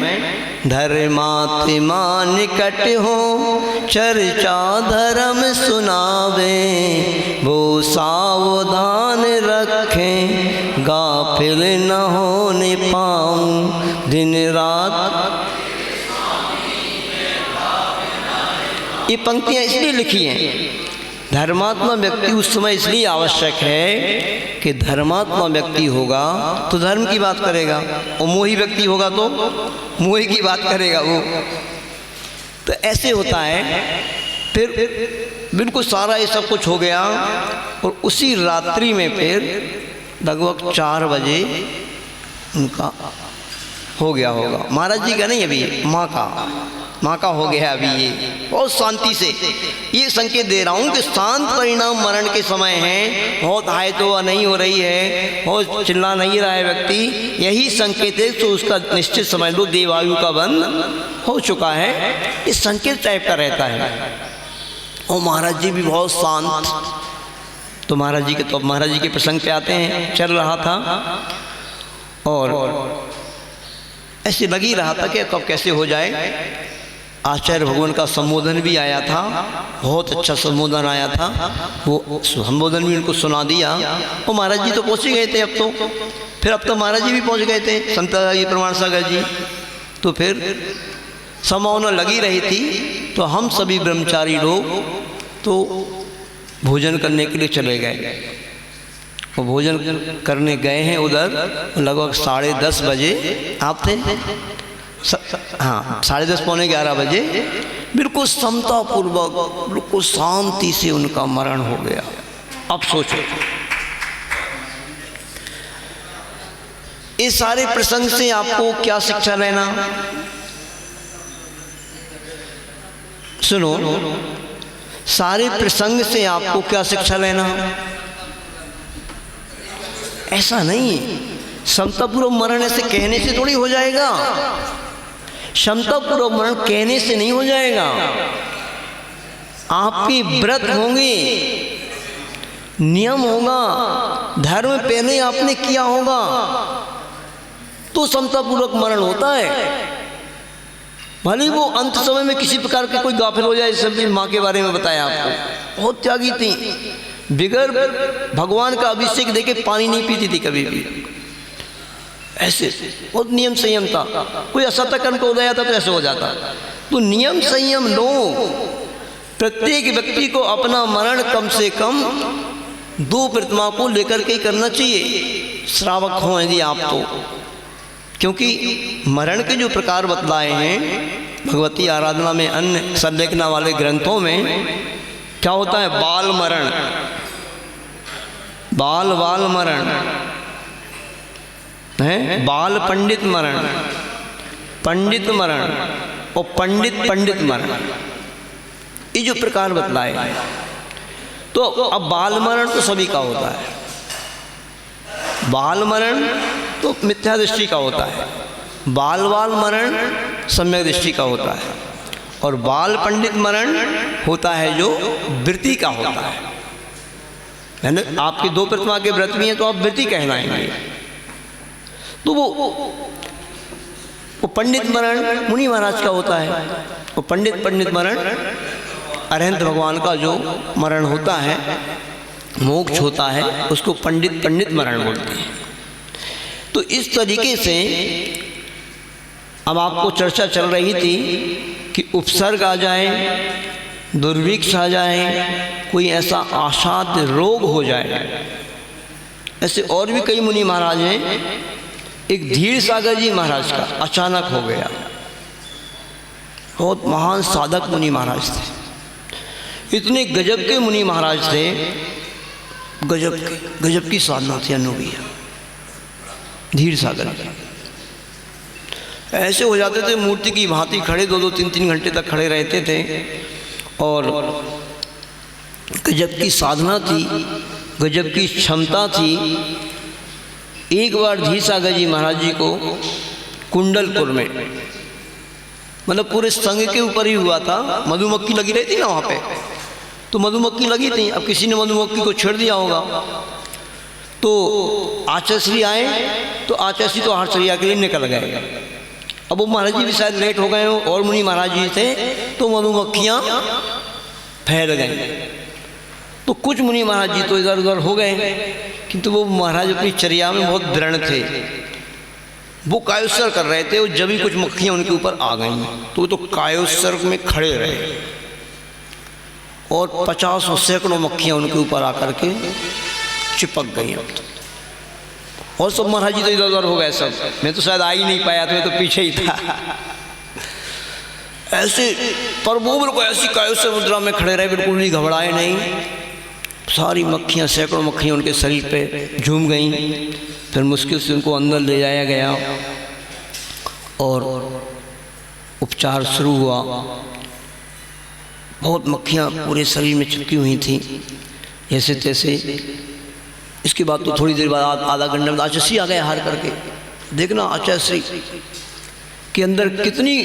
धर्मात्मा निकट हो चर्चा धर्म सुनावे, वो सावधान रखें गाफिल न होने पाऊँ दिन रात। ये पंक्तियाँ इसलिए लिखी हैं, धर्मात्मा व्यक्ति उस समय इसलिए आवश्यक है कि धर्मात्मा व्यक्ति होगा तो धर्म की बात करेगा, और मोही व्यक्ति होगा तो मोही की बात करेगा वो। तो ऐसे होता है। फिर बिल्कुल सारा ये सब कुछ हो गया, और उसी रात्रि में फिर लगभग 4 बजे उनका हो गया होगा। महाराज जी का नहीं, अभी माँ का हो गया अभी। ये बहुत शांति से ये संकेत दे रहा हूँ कि शांत परिणाम मरण के समय है। बहुत हाय तो नहीं हो रही है, बहुत चिल्ला नहीं रहा है व्यक्ति, यही संकेत है। तो उसका निश्चित समझ लो देवायु का बंध हो चुका है, इस संकेत टाइप का रहता है। और महाराज जी भी बहुत शांत। तो महाराज जी के प्रसंग पे आते हैं। चल रहा था और ऐसे लग ही रहा था कि कब कैसे हो जाए। आचार्य भगवान का संबोधन भी आया था, बहुत अच्छा संबोधन आया था, वो संबोधन भी उनको सुना दिया। और महाराज जी तो पहुँच ही गए थे अब तो महाराज जी भी पहुँच गए थे, संत प्रमाण सागर जी। तो फिर समावना लगी रही थी, तो हम सभी ब्रह्मचारी लोग तो भोजन करने के लिए चले गए। वो भोजन करने गए हैं उधर, लगभग 10:30 बजे आप थे, हाँ 10:30 पौने 11 बजे, बिल्कुल समतापूर्वक बिल्कुल शांति से उनका मरण हो गया। अब सोचो इस सारे प्रसंग से आपको क्या शिक्षा लेना? सुनो, सारे प्रसंग से आपको क्या शिक्षा लेना? ऐसा नहीं, समतापूर्वक मरण ऐसे कहने से थोड़ी हो जाएगा। समतापूर्वक मरण कहने से नहीं हो जाएगा। आपके व्रत होंगे, नियम होगा, धर्म पहले आपने किया होगा, तो समतापूर्वक मरण होता है। भले वो अंत समय में किसी प्रकार के कोई गाफिल हो जाए। जैसे माँ के बारे में बताया आपको, बहुत त्यागी थी, बिगर भगवान का अभिषेक देके पानी नहीं पीती थी कभी भी। ऐसे बहुत नियम संयम था। कोई असत्य कर्म को उदय आता तो ऐसे हो जाता। तो नियम संयम लो। प्रत्येक व्यक्ति को अपना मरण कम से कम 2 प्रतिमा को लेकर के करना चाहिए, श्रावक हो यदि आप तो। क्योंकि मरण के जो प्रकार बतलाए हैं भगवती आराधना में, अन्य संलेखना वाले ग्रंथों में क्या होता है? बाल मरण, बाल मरण है, बाल पंडित मरण, पंडित मरण और पंडित मरण, ये जो प्रकार बतलाए। तो अब बाल मरण तो सभी का होता है, बाल मरण तो मिथ्या दृष्टि का होता है, बाल मरण सम्यक दृष्टि का होता है, और बाल पंडित मरण होता है जो वृत्ति का होता है। आपके 2 प्रतिमा के व्रत भी हैं तो आप वृत्ति कहलाएंगे। तो वो पंडित मरण मुनि महाराज का होता है। वो पंडित मरण अरहंत भगवान का जो मरण होता है, मोक्ष होता है, उसको पंडित मरण बोलते हैं। तो इस तरीके से अब आपको चर्चा चल रही थी कि उपसर्ग आ जाए, दुर्भिक्ष आ जाए, कोई ऐसा असाध्य रोग हो जाए। ऐसे और भी कई मुनि महाराज हैं। एक धीर सागर जी महाराज का अचानक हो गया। बहुत महान साधक मुनि महाराज थे, इतने गजब के मुनि महाराज थे, गजब की साधना थी, अनुभवी धीर सागर। ऐसे हो जाते थे मूर्ति की भांति खड़े, 2-2, 3-3 घंटे तक खड़े रहते थे। और गजब की साधना थी, गजब की क्षमता थी। एक बार धीसागर जी महाराज जी को कुंडलपुर में, मतलब पूरे संघ के ऊपर ही हुआ था, मधुमक्खी लगी रही थी ना वहाँ पे, तो मधुमक्खी लगी थी। अब किसी ने मधुमक्खी को छेड़ दिया होगा, तो आचार्य आए, तो आचार्य तो आचार्य के लिए निकल गए। अब वो महाराज जी भी शायद लेट हो गए हो और मुनि महाराज जी थे, तो मधुमक्खियाँ फैल गई। तो कुछ मुनि महाराज जी तो इधर उधर हो गए, किंतु वो महाराज अपनी चर्या में बहुत दृढ़ थे। वो कायोत्सर्ग कर रहे थे, और जब भी कुछ मक्खियाँ उनके ऊपर आ गईं तो वो तो कायोत्सर्ग में खड़े रहे, और 50 और सैकड़ों मक्खियाँ उनके ऊपर आकर के चिपक गई। अब तो और सब महाराज जी तो इधर उधर हो गए सब। मैं तो शायद आ ही नहीं पाया था, मैं तो पीछे ही था। ऐसे पर वो बिल्कुल ऐसी कायोत्सर्ग मुद्रा में खड़े रहे, बिल्कुल भी घबराए नहीं। सारी मक्खियाँ, सैकड़ों मक्खियाँ उनके शरीर पे झूम गईं। फिर मुश्किल से उनको अंदर ले जाया गया और उपचार शुरू हुआ। बहुत मक्खियाँ पूरे शरीर में चिपकी हुई थीं, ऐसे तैसे। इसके बाद तो थोड़ी देर बाद, आधा घंटे में आचार्य आ गए हार करके। देखना आचार्य के अंदर कितनी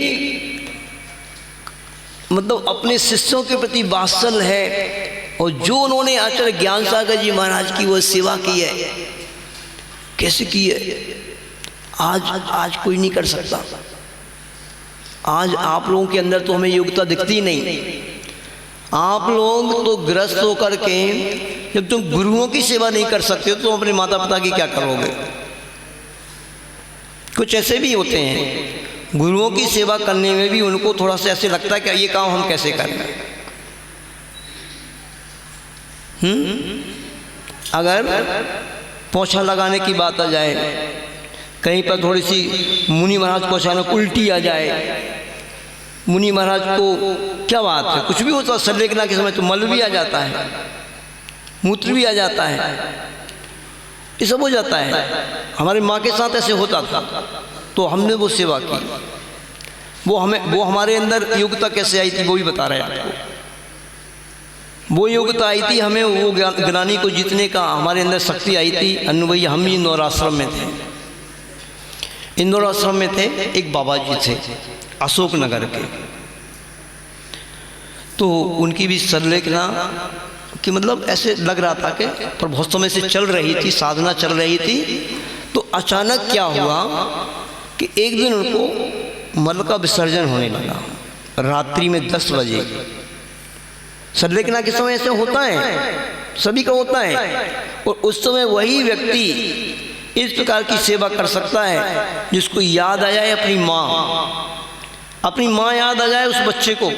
मतलब अपने शिष्यों के प्रति वात्सल्य है, और जो उन्होंने आचार्य ज्ञान सागर जी महाराज की वो सेवा की है, कैसे की है, आज कोई नहीं कर सकता। आज आप लोगों के अंदर तो हमें योग्यता दिखती नहीं। आप लोग तो ग्रस्त होकर के, जब तुम गुरुओं की सेवा नहीं कर सकते हो तो अपने माता पिता की क्या करोगे। कुछ ऐसे भी होते हैं, गुरुओं की सेवा करने में भी उनको थोड़ा सा ऐसे लगता है कि ये काम हम कैसे करें। अगर पोछा लगाने की बात आ जाए, कहीं पर थोड़ी सी मुनि महाराज को अचानक उल्टी आ जाए, मुनि महाराज को क्या बात है, कुछ भी होता है, संलेखना के समय तो मल भी आ जाता है, मूत्र भी आ जाता है, ये सब हो जाता है। हमारी माँ के साथ ऐसे होता था, तो हमने वो सेवा की। वो हमारे अंदर योग्यता कैसे आई थी वो भी बता रहे हैं आपको। वो योग्यता आई थी हमें, वो ग्लानि को जीतने का हमारे अंदर शक्ति आई थी। अन्नू भैया, हम इंदौर आश्रम में थे। इंदौर आश्रम में थे, एक बाबा जी थे अशोक नगर के, तो उनकी भी संलेखना कि मतलब ऐसे लग रहा था कि पर बहुत समय से चल रही थी, साधना चल रही थी। तो अचानक क्या हुआ कि एक दिन उनको मल का विसर्जन होने लगा, रात्रि में 10 बजे। संलेखना के समय ऐसे होता है, सभी का होता है, और उस समय वही व्यक्ति इस प्रकार की सेवा कर सकता है जिसको याद आ जाए अपनी माँ याद आ जाए उस बच्चे को,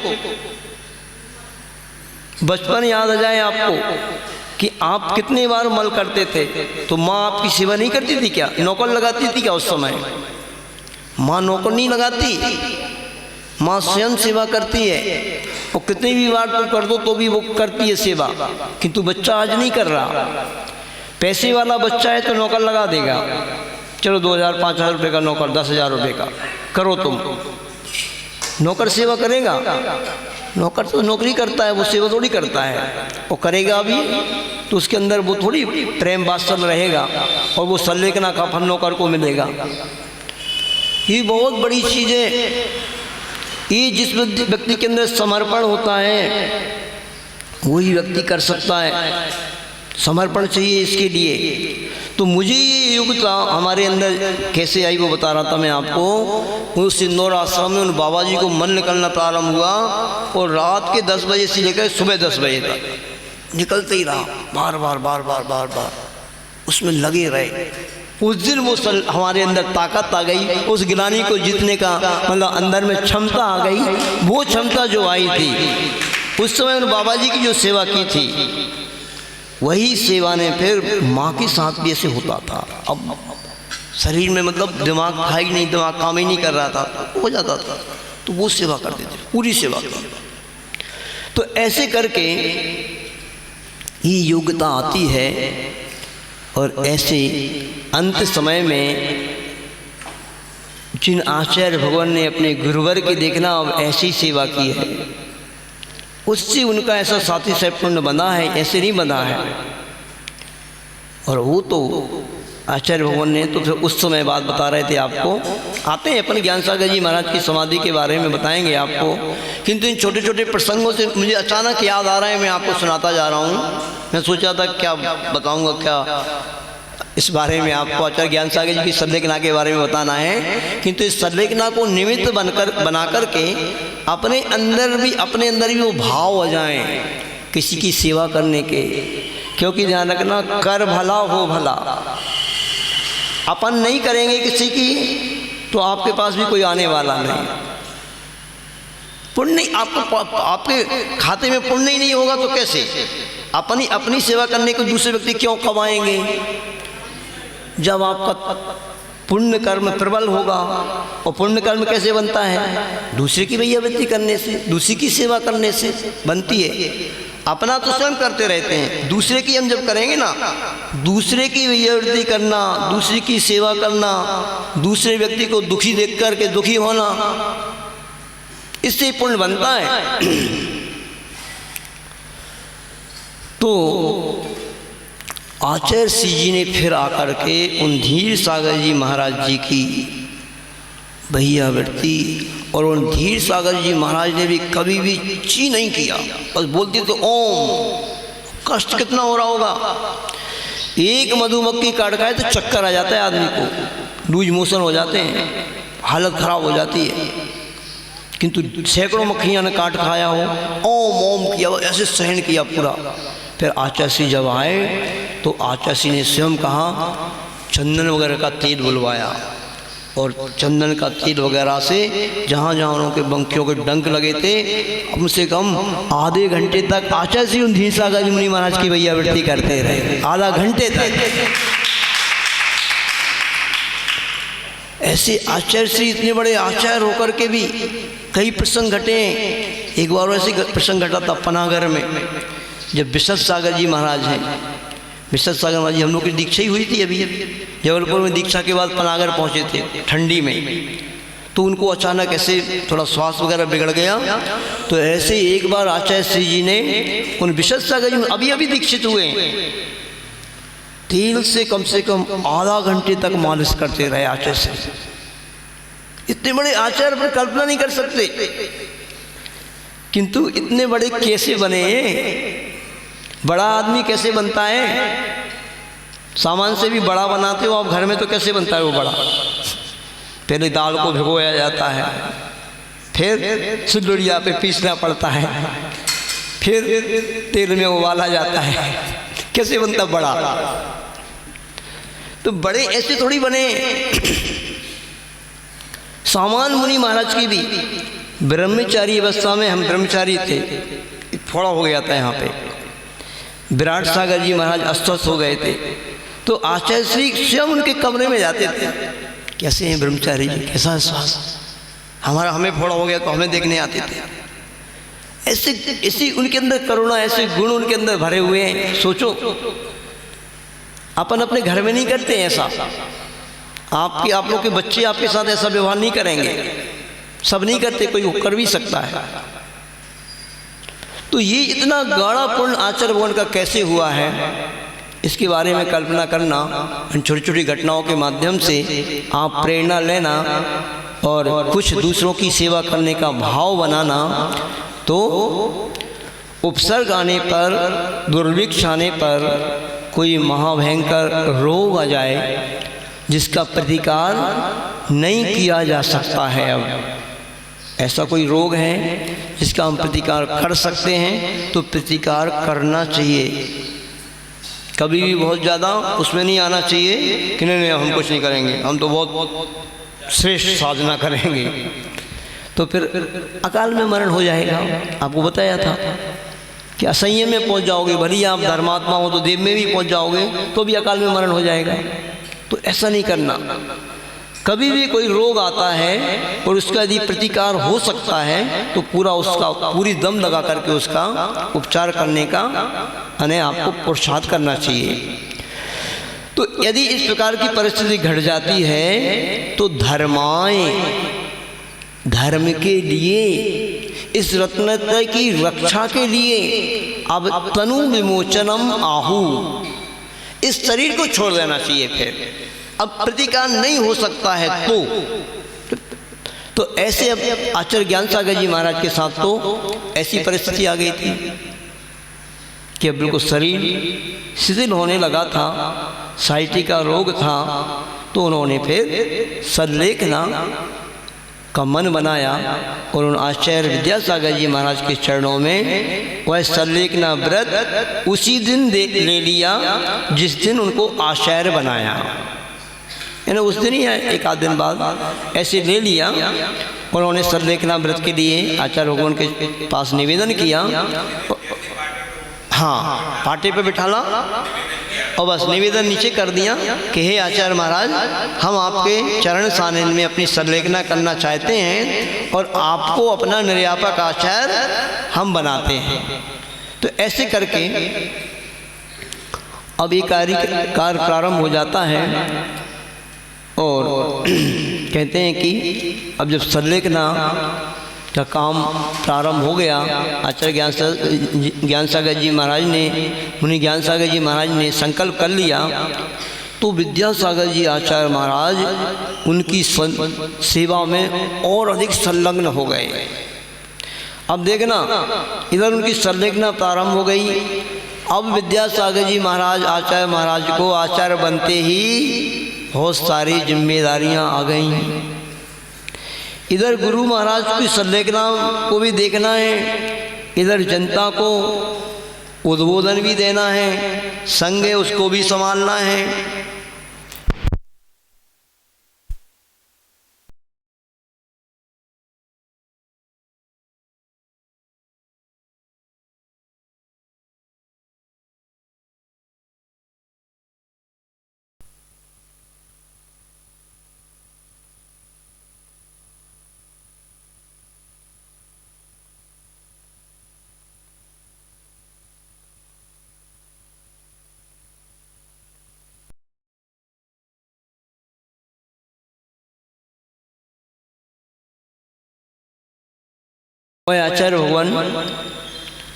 बचपन याद आ जाए आपको कि आप कितने बार मल करते थे। तो माँ आपकी सेवा नहीं करती थी क्या, नौकर लगाती थी क्या उस समय? माँ नौकर नहीं लगाती, माँ स्वयं सेवा करती है, और कितनी भी बार तो कर दो तो भी वो करती है सेवा। किंतु बच्चा आज नहीं कर रहा। पैसे वाला बच्चा है तो नौकर लगा देगा, चलो 2000-5000 रुपये का नौकर, 10,000 रुपये का करो तुम। नौकर सेवा करेगा? नौकर तो नौकरी करता है, वो सेवा थोड़ी करता है। वो करेगा भी तो उसके अंदर वो थोड़ी प्रेम वात्सल्य रहेगा, और वो संलेखना का फल नौकर को मिलेगा। ये बहुत बड़ी चीज़ है। ये जिस व्यक्ति के अंदर समर्पण होता है वही व्यक्ति कर सकता है। समर्पण चाहिए इसके लिए। तो मुझे ये योग्यता हमारे अंदर कैसे आई वो बता रहा था मैं आपको। उस इंदौर आश्रम में उन बाबा जी को मन निकलना प्रारंभ हुआ, और रात के 10 बजे से लेकर सुबह 10 बजे तक निकलते ही रहा, बार बार उसमें लगे रहे। उस दिन वो हमारे अंदर ताकत आ गई, उस ग्लानि को जीतने का मतलब अंदर में क्षमता आ गई। वो क्षमता जो आई थी उस समय उन बाबा जी की जो सेवा की थी, वही सेवा ने फिर माँ के साथ भी ऐसे होता था। अब शरीर में मतलब दिमाग था ही नहीं, दिमाग काम ही नहीं कर रहा था, तो हो जाता था। तो वो सेवा करते थे, पूरी सेवा की। तो ऐसे करके ये योग्यता आती है, और ऐसे अंत समय में जिन आचार्य भगवान ने अपने गुरुवर की देखना अब ऐसी सेवा की है, उससे उनका ऐसा साथी सैपुण्य बना है, ऐसे नहीं बना है। और वो तो आचार्य भगवान ने तो फिर उस समय बात बता रहे थे आपको। आते हैं अपन ज्ञान सागर जी महाराज की समाधि के बारे में बताएंगे आपको, किंतु इन छोटे छोटे प्रसंगों से मुझे अचानक याद आ रहा है, मैं आपको सुनाता जा रहा हूँ। मैं सोचा था क्या बताऊँगा, क्या इस बारे में आपको आचार्य ज्ञान सागर जी की संलेखना के बारे में बताना है, किंतु इस संलेखना को निमित्त बना करके अपने अंदर भी वो भाव हो जाएं किसी की सेवा करने के। क्योंकि ध्यान रखना, कर भला हो भला, अपन नहीं करेंगे किसी की तो आपके पास भी कोई आने वाला नहीं। पुण्य आपके खाते में पुण्य ही नहीं होगा तो कैसे अपनी सेवा करने को दूसरे व्यक्ति क्यों कमाएंगे? जब आपका पुण्य कर्म प्रबल होगा। और पुण्य कर्म कैसे बनता है? दूसरे की भैयावृत्ति करने से, दूसरे की सेवा करने से बनती है। अपना तो स्वयं करते रहते हैं, दूसरे की हम जब करेंगे ना, दूसरे की भैयावृत्ति करना, दूसरे की सेवा करना, दूसरे व्यक्ति को दुखी देख करके दुखी होना, इससे पुण्य बनता है। तो आचार्य श्री जी ने फिर आकर के उन धीर सागर जी महाराज जी की भैयावृत्ति, और उन धीर सागर जी महाराज ने भी कभी भी ची नहीं किया, बस बोलते तो ओम। कष्ट कितना हो रहा होगा, एक मधुमक्खी काट खाए तो चक्कर आ जाता है आदमी को, लूज मोशन हो जाते हैं, हालत खराब हो जाती है। किंतु सैकड़ों मक्खियाँ ने काट खाया हो, ओम ओम किया, ऐसे सहन किया पूरा। फिर आचार्य श्री जब आए तो आचार्य श्री ने स्वयं कहा, चंदन वगैरह का तेल बुलवाया, और चंदन का तेल वगैरह से जहाँ जहाँ उनके बंकियों के डंक लगे थे, कम से कम आधे घंटे तक आचार्य श्री उन धीर सागर जी मुनि महाराज की भैयावृत्ति करते रहे, आधा घंटे तक। ऐसे आचार्य श्री इतने बड़े आचार्य होकर के भी कई प्रसंग घटे। एक बार ऐसे प्रसंग घटा था पनागर में, जब विशद सागर जी महाराज हैं, विशद सागर महाराज जी हम लोग की दीक्षा ही हुई थी अभी जबलपुर में, दीक्षा के बाद पनागर पहुँचे थे ठंडी में। तो उनको अचानक ऐसे थोड़ा श्वास वगैरह बिगड़ गया। तो ऐसे एक बार आचार्य श्री जी ने उन विशद सागर जी अभी दीक्षित हुए, तेल से कम आधा घंटे तक मालिश करते रहे आचार्य श्री। इतने बड़े आचार्य पर कल्पना नहीं कर सकते, किंतु इतने बड़े कैसे बने? बड़ा आदमी कैसे बनता है? सामान से भी बड़ा बनाते हो आप घर में, तो कैसे बनता है वो बड़ा? पहले दाल को भिगोया जाता है, फिर सिलुड़िया पे पीसना पड़ता है, फिर तेल में उबाला जाता है, कैसे बनता बड़ा? तो बड़े ऐसे थोड़ी बने। सामान मुनि महाराज की भी ब्रह्मचारी अवस्था में, हम ब्रह्मचारी थे, फोड़ा हो गया था यहाँ पे, विराट सागर जी महाराज अस्वस्थ हो गए थे। तो आचार्य श्री स्वयं उनके कमरे में जाते थे, कैसे हैं ब्रह्मचारी जी, कैसा स्वास्थ्य? हमें फोड़ा हो गया तो हमें देखने आते थे। ऐसी उनके अंदर करुणा, ऐसे गुण उनके अंदर भरे हुए हैं। सोचो, अपन अपने घर में नहीं करते हैं ऐसा। आप लोग के बच्चे आपके साथ ऐसा व्यवहार नहीं करेंगे, सब नहीं करते, कोई कर भी सकता है। तो ये इतना गाढ़ा पूर्ण आचार्य भगवान का कैसे हुआ है, इसके बारे में कल्पना करना, छोटी छोटी घटनाओं के माध्यम से आप प्रेरणा लेना और कुछ दूसरों की सेवा करने का भाव बनाना। तो उपसर्ग आने पर, दुर्भिक्ष आने पर, कोई महाभयंकर रोग आ जाए जिसका प्रतिकार नहीं किया जा सकता है, अब ऐसा कोई रोग है जिसका हम प्रतिकार कर सकते हैं तो प्रतिकार करना चाहिए। कभी भी बहुत ज़्यादा उसमें नहीं आना चाहिए कि नहीं हम कुछ नहीं करेंगे, हम तो बहुत श्रेष्ठ साधना करेंगे, तो फिर अकाल में मरण हो जाएगा। आपको बताया था कि असंयम में पहुंच जाओगे, भले ही आप धर्मात्मा हो तो देव में भी पहुंच जाओगे तो भी अकाल में मरण हो जाएगा। तो ऐसा नहीं करना। कभी भी कोई रोग आता है और उसका यदि प्रतिकार हो सकता है तो पूरी दम लगा करके उसका उपचार करने का आपको पुरुषार्थ करना चाहिए। तो तो यदि इस प्रकार की परिस्थिति घट जाती है तो धर्म के लिए, इस रत्नत्रय की रक्षा के लिए अब तनु विमोचनम आहु, इस शरीर को छोड़ देना चाहिए। फिर अब प्रतिकार नहीं हो सकता है तो ऐसे अब आचार्य ज्ञान सागर जी महाराज के साथ तो ऐसी परिस्थिति आ गई थी कि अब बिल्कुल शरीर शिथिल होने लगा था, साइटी का रोग था। तो उन्होंने फिर सल्लेखना का मन बनाया और उन आचार्य विद्यासागर जी महाराज के चरणों में वह सल्लेखना व्रत उसी दिन ले लिया जिस दिन उनको आचार्य बनाया। यानी उस दिन ही एक आध दिन बाद ऐसे ले लिया। उन्होंने सल्लेखना व्रत के लिए आचार्य भगवान के पास निवेदन किया, हाँ पाटे पे बिठाला और बस निवेदन नीचे कर दिया कि हे आचार्य महाराज, हम आपके चरण सानिध्य में अपनी सल्लेखना करना चाहते हैं और आपको अपना निर्यापक आचार्य हम बनाते हैं। तो ऐसे करके अब ये कार्य प्रारंभ हो जाता है और कहते हैं कि अब जब सल्लेखना का काम प्रारंभ हो गया, आचार्य ज्ञान सागर जी महाराज ने, मुनि ज्ञान सागर जी महाराज ने संकल्प कर लिया तो विद्यासागर जी आचार्य महाराज उनकी सेवा में और अधिक संलग्न हो गए। अब देखना, इधर उनकी सल्लेखना प्रारंभ हो गई। अब विद्यासागर जी महाराज आचार्य महाराज को आचार्य बनते ही बहुत सारी जिम्मेदारियां आ गईं। इधर गुरु महाराज की सल्लेखना को भी देखना है, इधर जनता को उद्बोधन भी देना है, संघ है उसको भी संभालना है। वह आचार्य भगवान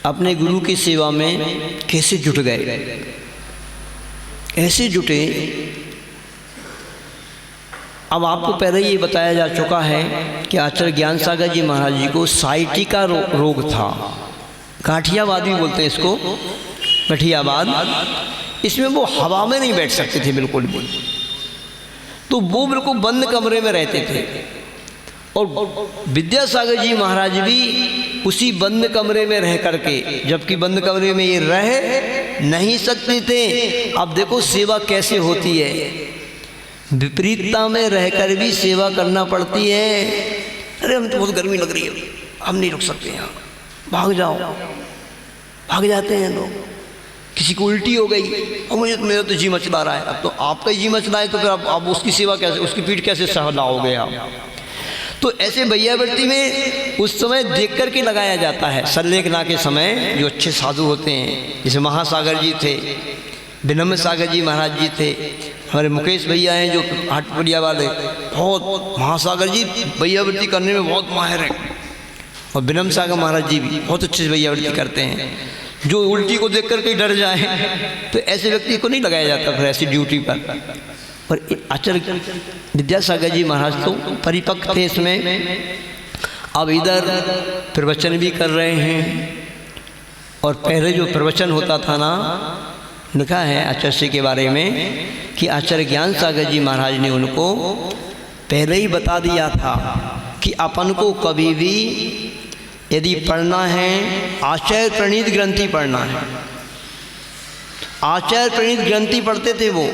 अपने गुरु की सेवा में कैसे जुट गए, ऐसे जुटे। अब आपको पहले ये बताया जा चुका है कि आचार्य ज्ञान सागर जी महाराज जी को साइटी का रोग था, गाठियावाद भी बोलते हैं इसको, गठियावाद। इसमें वो हवा में नहीं बैठ सकते थे बिल्कुल भी, तो वो बिल्कुल बंद कमरे में रहते थे। और विद्यासागर जी महाराज भी उसी बंद कमरे में रह करके, जबकि बंद कमरे में ये रह नहीं सकते थे। अब देखो सेवा कैसे होती है, विपरीतता में रहकर भी सेवा करना पड़ती है। अरे हम तो बहुत गर्मी लग रही है, हम नहीं रुक सकते यहाँ, भाग जाओ, भाग जाते हैं लोग। किसी को उल्टी हो गई और मुझे मेरा तो जी मचला रहा है, अब तो आपका जी मचला है तो फिर आप उसकी सेवा कैसे, उसकी पीठ कैसे सहलाओगे आप। तो ऐसे भैयावर्ती में उस समय देख कर के लगाया जाता है। सल्लेखना के समय जो अच्छे साधु होते हैं, जैसे महासागर जी थे, विनम्र सागर जी महाराज जी थे, हमारे मुकेश भैया हैं जो हाटपुरिया वाले, बहुत महासागर जी भैयावर्ती करने में बहुत माहिर हैं। और विनम्र सागर महाराज जी भी बहुत अच्छे से भैयावर्ती करते हैं। जो उल्टी को देख कर के डर जाए तो ऐसे व्यक्ति को नहीं लगाया जाता फिर ऐसी ड्यूटी पर। और आचार्य विद्यासागर जी महाराज तो परिपक्व थे इसमें। अब इधर प्रवचन भी कर रहे हैं, और पहले जो प्रवचन होता था ना, लिखा है आचार्य के बारे में कि आचार्य ज्ञान सागर जी महाराज ने उनको पहले ही बता दिया था कि अपन को कभी भी यदि पढ़ना है आचार्य प्रणीत ग्रंथि पढ़ना है। आचार्य प्रणीत ग्रंथि पढ़ते थे वो,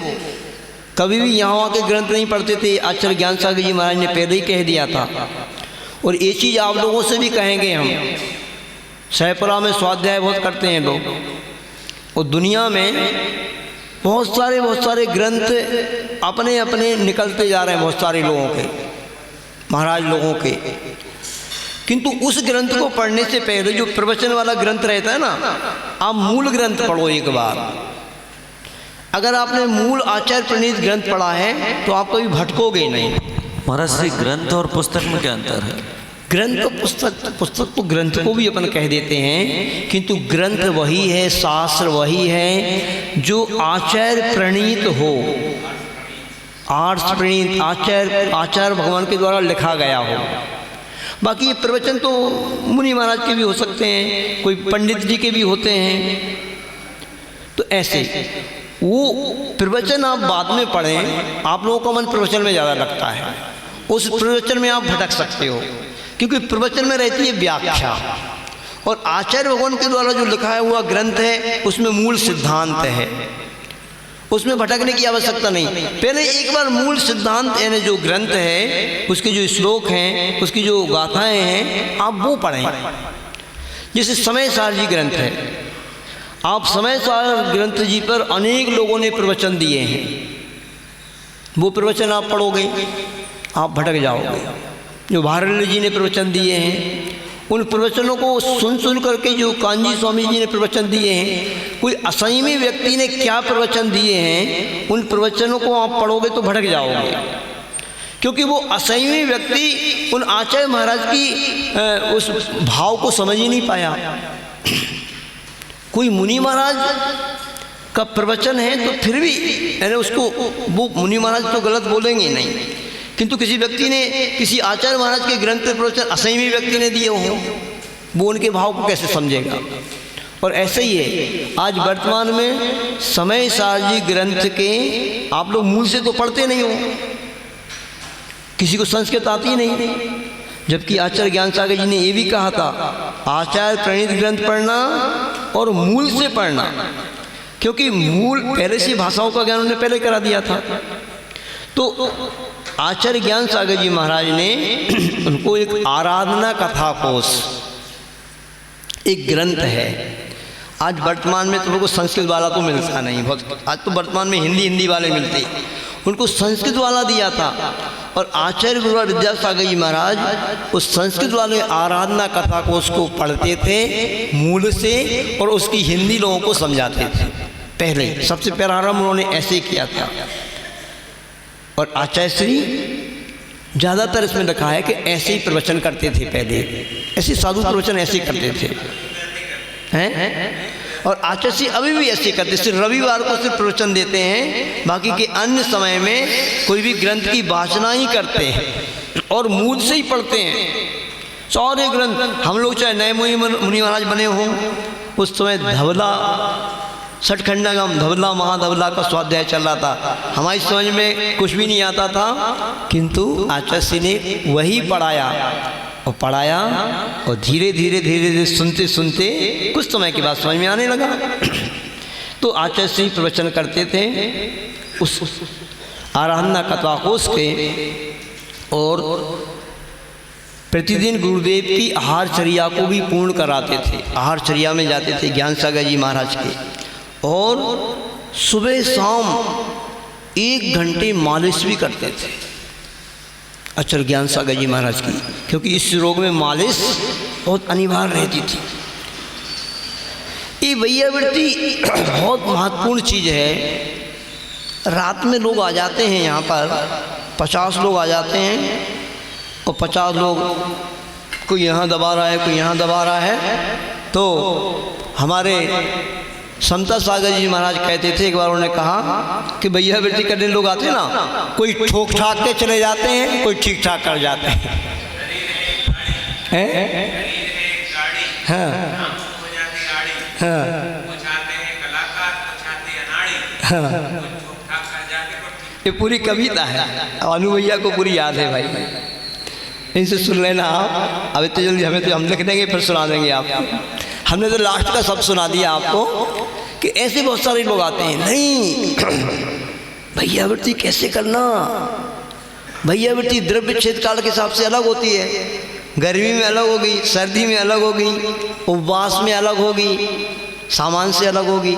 कभी भी यहाँ के ग्रंथ नहीं पढ़ते थे। आचार्य ज्ञान सागर जी महाराज ने पहले ही कह दिया था। और ये चीज़ आप लोगों से भी कहेंगे, हम सहपुरा में स्वाध्याय बहुत करते हैं लोग, और दुनिया में बहुत सारे ग्रंथ अपने अपने निकलते जा रहे हैं, बहुत सारे लोगों के, महाराज लोगों के। किंतु उस ग्रंथ को पढ़ने से पहले जो प्रवचन वाला ग्रंथ रहता है ना, आप मूल ग्रंथ पढ़ो एक बार। अगर आपने मूल आचार्य प्रणीत ग्रंथ पढ़ा है तो आप कभी भटकोगे नहीं। महाराज श्री ग्रंथ और पुस्तक में क्या अंतर है? ग्रंथ पुस्तक तो ग्रंथ को भी अपन कह देते हैं, किंतु ग्रंथ वही है, शास्त्र वही है जो आचार्य प्रणीत हो, आर्ष प्रणीत, आचार्य भगवान के द्वारा लिखा गया हो। बाकी ये प्रवचन तो मुनि महाराज के भी हो सकते हैं, कोई पंडित जी के भी होते हैं। तो ऐसे वो प्रवचन आप बाद में पढ़ें, आप लोगों का मन प्रवचन में ज़्यादा लगता है, उस प्रवचन में आप भटक सकते हो, क्योंकि प्रवचन में रहती है व्याख्या, और आचार्य भगवान के द्वारा जो लिखा हुआ ग्रंथ है उसमें मूल सिद्धांत है, उसमें भटकने की आवश्यकता नहीं। पहले एक बार मूल सिद्धांत यानी जो ग्रंथ है, उसके जो श्लोक हैं, उसकी जो गाथाएं हैं, आप वो पढ़ें। जैसे समय सार जी ग्रंथ है, आप समय सार ग्रंथ जी पर अनेक लोगों ने प्रवचन दिए हैं, वो प्रवचन आप पढ़ोगे आप भटक जाओगे। जो भारत जी ने प्रवचन दिए हैं, उन प्रवचनों को सुन करके जो कांजी स्वामी जी ने प्रवचन दिए हैं, कोई असंयमी व्यक्ति ने क्या प्रवचन दिए हैं, उन प्रवचनों को आप पढ़ोगे तो भटक जाओगे, क्योंकि वो असंयमी व्यक्ति उन आचार्य महाराज की उस भाव को समझ ही नहीं पाया। कोई मुनि महाराज का प्रवचन है तो फिर भी यानी उसको वो मुनि महाराज तो गलत बोलेंगे नहीं, किंतु किसी व्यक्ति ने किसी आचार्य महाराज के ग्रंथ प्रवचन असंयमी व्यक्ति ने दिए हों, वो उनके भाव को कैसे समझेगा। और ऐसे ही है आज वर्तमान में समय सार जी ग्रंथ के आप लोग मूल से तो पढ़ते नहीं हो, किसी को संस्कृत आती नहीं, जबकि आचार्य ज्ञान सागर जी ने ये भी कहा था आचार्य प्रणीत ग्रंथ पढ़ना और मूल से पढ़ना, क्योंकि मूल पहले से भाषाओं का ज्ञान उन्होंने पहले करा दिया था। तो आचार्य ज्ञान सागर जी महाराज ने उनको एक आराधना कथा कोश एक ग्रंथ है, आज वर्तमान में तुमको संस्कृत वाला तो मिलता नहीं, बहुत आज तो वर्तमान में हिंदी वाले मिलते, उनको संस्कृत वाला दिया था। और आचार्य गुरुवार विद्यासागर जी महाराज उस संस्कृत वाले आराधना कथा को उसको पढ़ते थे मूल से, और उसकी हिंदी लोगों को समझाते थे। पहले सबसे प्रारंभ उन्होंने ऐसे किया था, और आचार्य श्री ज़्यादातर इसमें रखा है कि ऐसे ही प्रवचन करते थे, पहले ऐसे साधु प्रवचन ऐसे ही करते थे हैं। और आचार्य श्री अभी भी ऐसे करते, सिर्फ रविवार को सिर्फ प्रवचन देते हैं, बाकी के अन्य समय में कोई भी ग्रंथ की वाचना ही करते हैं और मूल से ही पढ़ते हैं सारे ग्रंथ। हम लोग चाहे नए मुनि महाराज बने हों, उस समय धवला सठखंडागम धवला महाधवला का स्वाध्याय चल रहा था, हमारी समझ में कुछ भी नहीं आता था, किंतु आचार्य श्री ने वही पढ़ाया और धीरे धीरे सुनते सुनते कुछ समय के बाद समझ में आने लगा। तो आचार्य श्री प्रवचन करते थे उस आराधना कथा कोश के, और प्रतिदिन गुरुदेव की आहारचर्या को भी पूर्ण कराते थे। आहारचर्या में जाते थे ज्ञान सागर जी महाराज के, और सुबह शाम 1 घंटे मालिश भी करते थे आचार्य ज्ञान सागर जी महाराज की, क्योंकि इस रोग में मालिश बहुत अनिवार्य रहती थी। ये वैयावृत्ति बहुत महत्वपूर्ण चीज़ है। रात में लोग आ जाते हैं यहाँ पर, 50 लोग आ जाते हैं, और 50 लोग कोई यहाँ दबा रहा है, कोई यहाँ दबा रहा है। तो हमारे समता सागर जी महाराज कहते थे, एक बार उन्होंने कहा कि भैया वृत्ति करने लोग आते हैं ना, कोई ठोक ठाक के चले जाते हैं, कोई ठीक ठाक कर जाते हैं। हाँ हाँ, ये पूरी कविता है, अनु भैया को पूरी याद है भाई, इनसे सुन लेना आप। अब इतनी जल्दी हमें तो हम लिख देंगे फिर सुना देंगे आपको, हमने तो लास्ट का सब सुना दिया आपको कि ऐसे बहुत सारे लोग आते हैं। नहीं भैयावृत्ति कैसे करना, भैयावृत्ति द्रव्य क्षेत्र काल के हिसाब से अलग होती है, गर्मी में अलग होगी, सर्दी में अलग होगी, उपवास में अलग होगी, सामान से अलग होगी।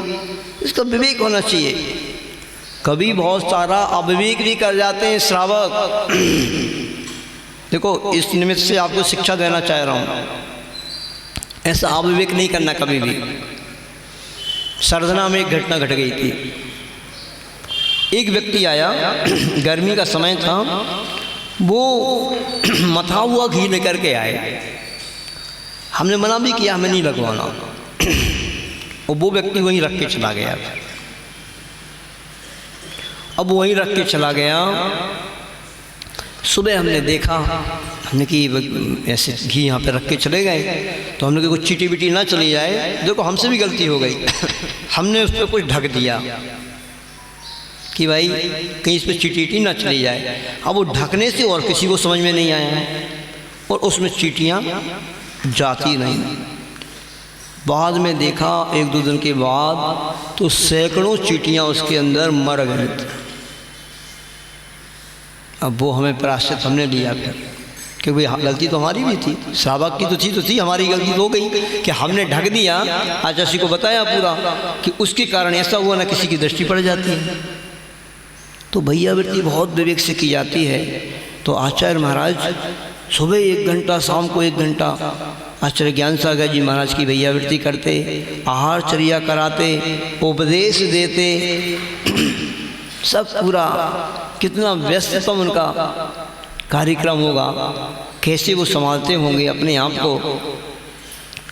इसका विवेक होना चाहिए। कभी बहुत सारा अविवेक भी कर जाते हैं श्रावक। देखो इस निमित्त से आपको शिक्षा देना चाह रहा हूँ, ऐसा अविवेक नहीं करना कभी भी। सरधना में एक घटना घट गई थी, एक व्यक्ति आया, गर्मी का समय था, वो मथा हुआ घी लेकर के आए। हमने मना भी किया, हमें नहीं लगवाना, और वो व्यक्ति वहीं रख के चला गया। अब वहीं रख के चला गया। सुबह हमने देखा, हमने कि ऐसे घी यहाँ पे रख के चले गए, तो हमने कि कुछ चीटी बिटी ना चली जाए। देखो हमसे भी गलती हो गई हमने उस पर कुछ ढक दिया कि भाई कहीं इस पर चीटी ना चली जाए। अब वो ढकने से और किसी को समझ में नहीं आया, और उसमें चीटियाँ जाती नहीं। बाद में देखा 1-2 दिन के बाद तो सैकड़ों चीटियाँ उसके अंदर मर गई। अब वो हमें प्रायश्चित हमने लिया फिर, क्योंकि गलती तो हमारी भी थी, श्रावक की तो थी, हमारी गलती तो हो गई कि हमने ढक दिया। आचार्य को बताया पूरा कि उसके कारण ऐसा हुआ ना, किसी की दृष्टि पड़ जाती है। तो भैयावृत्ति बहुत विवेक से की जाती है। तो आचार्य महाराज सुबह 1 घंटा, शाम को 1 घंटा आचार्य ज्ञान सागर जी महाराज की भैयावृत्ति करते, आहार चर्या कराते, उपदेश देते, सब पूरा। कितना व्यस्ततम उनका कार्यक्रम होगा, कैसे वो संभालते होंगे अपने आप को।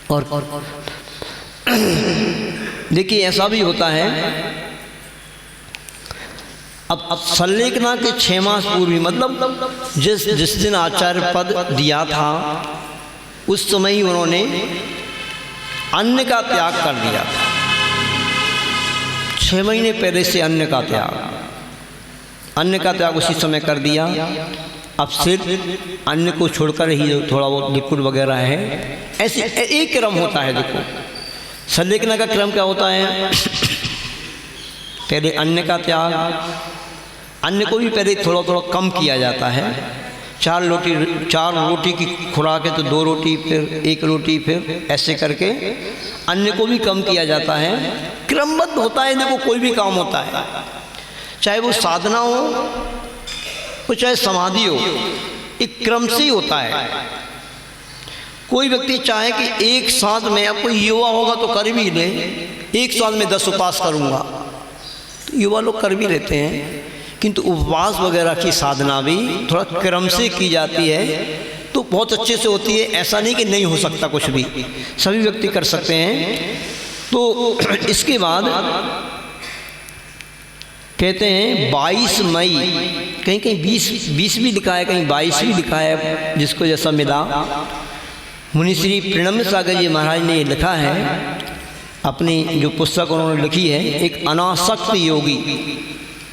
और देखिए ऐसा भी होता है, अब सल्लेखना के 6 मास पूर्व, मतलब जिस दिन आचार्य पद दिया था उस समय ही उन्होंने अन्न का त्याग कर दिया था। 6 महीने पहले से अन्न का त्याग उसी समय कर दिया। अब सिर्फ अन्न को छोड़कर ही जो थोड़ा बहुत लिक्विड वगैरह है, ऐसे एक क्रम होता है। देखो सल्लेखना का क्रम क्या होता है, पहले अन्न का त्याग, अन्न को भी पहले थोड़ा थोड़ा कम किया जाता है। 4 रोटी की खुराक है तो 2 रोटी, फिर 1 रोटी, फिर ऐसे करके अन्न को भी कम किया जाता है। क्रमबद्ध होता है। देखो कोई भी काम होता है, चाहे वो साधना हो, वो चाहे समाधि हो, एक क्रम से ही होता है। कोई व्यक्ति चाहे कि एक साथ में, अब कोई युवा होगा तो कर भी ले, एक साथ में 10 उपवास करूँगा, तो युवा लोग कर भी लेते हैं। किंतु उपवास वगैरह की साधना भी थोड़ा क्रम से की जाती है तो बहुत अच्छे से होती है। ऐसा नहीं कि नहीं हो सकता, कुछ भी सभी व्यक्ति कर सकते हैं। तो इसके बाद कहते हैं 22 मई, कहीं कहीं 20 भी लिखा है, कहीं 22 भी लिखा है, जिसको जैसा मिला। मुनि श्री प्रणम्य सागर जी महाराज ने लिखा है, अपनी जो पुस्तक उन्होंने लिखी है, एक अनासक्त योगी,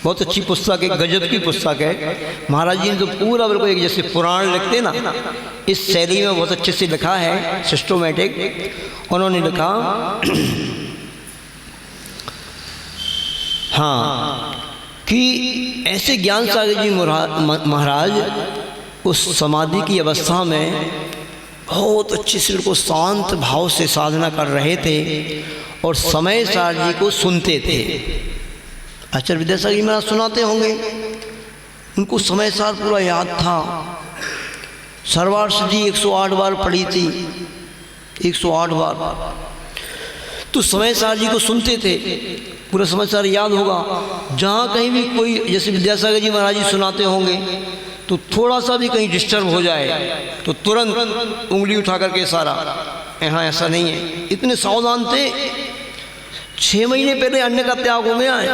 बहुत अच्छी पुस्तक है, गजब की पुस्तक है। महाराज जी ने तो पूरा बिल्कुल एक जैसे पुराण लिखते ना, इस शैली में बहुत अच्छे से लिखा है, सिस्टोमेटिक। उन्होंने लिखा, हाँ, कि ऐसे ज्ञान सागर जी महाराज उस समाधि की अवस्था में बहुत अच्छे से उनको शांत भाव से साधना कर रहे थे और समय सार जी को सुनते थे। आचार्य विद्यासागर जी महाराज सुनाते होंगे, उनको समय सार पूरा याद था। सर्वार्थ जी 108 बार पढ़ी थी, 108 बार। तो समय सार जी को सुनते थे, पूरा समय सार याद होगा। जहाँ कहीं भी कोई, जैसे विद्यासागर जी महाराज जी सुनाते होंगे, तो थोड़ा सा भी कहीं डिस्टर्ब हो जाए तो तुरंत उंगली उठा करके सारा, यहाँ ऐसा नहीं है। इतने सावधान थे। 6 महीने पहले अन्न का त्याग हो गया है।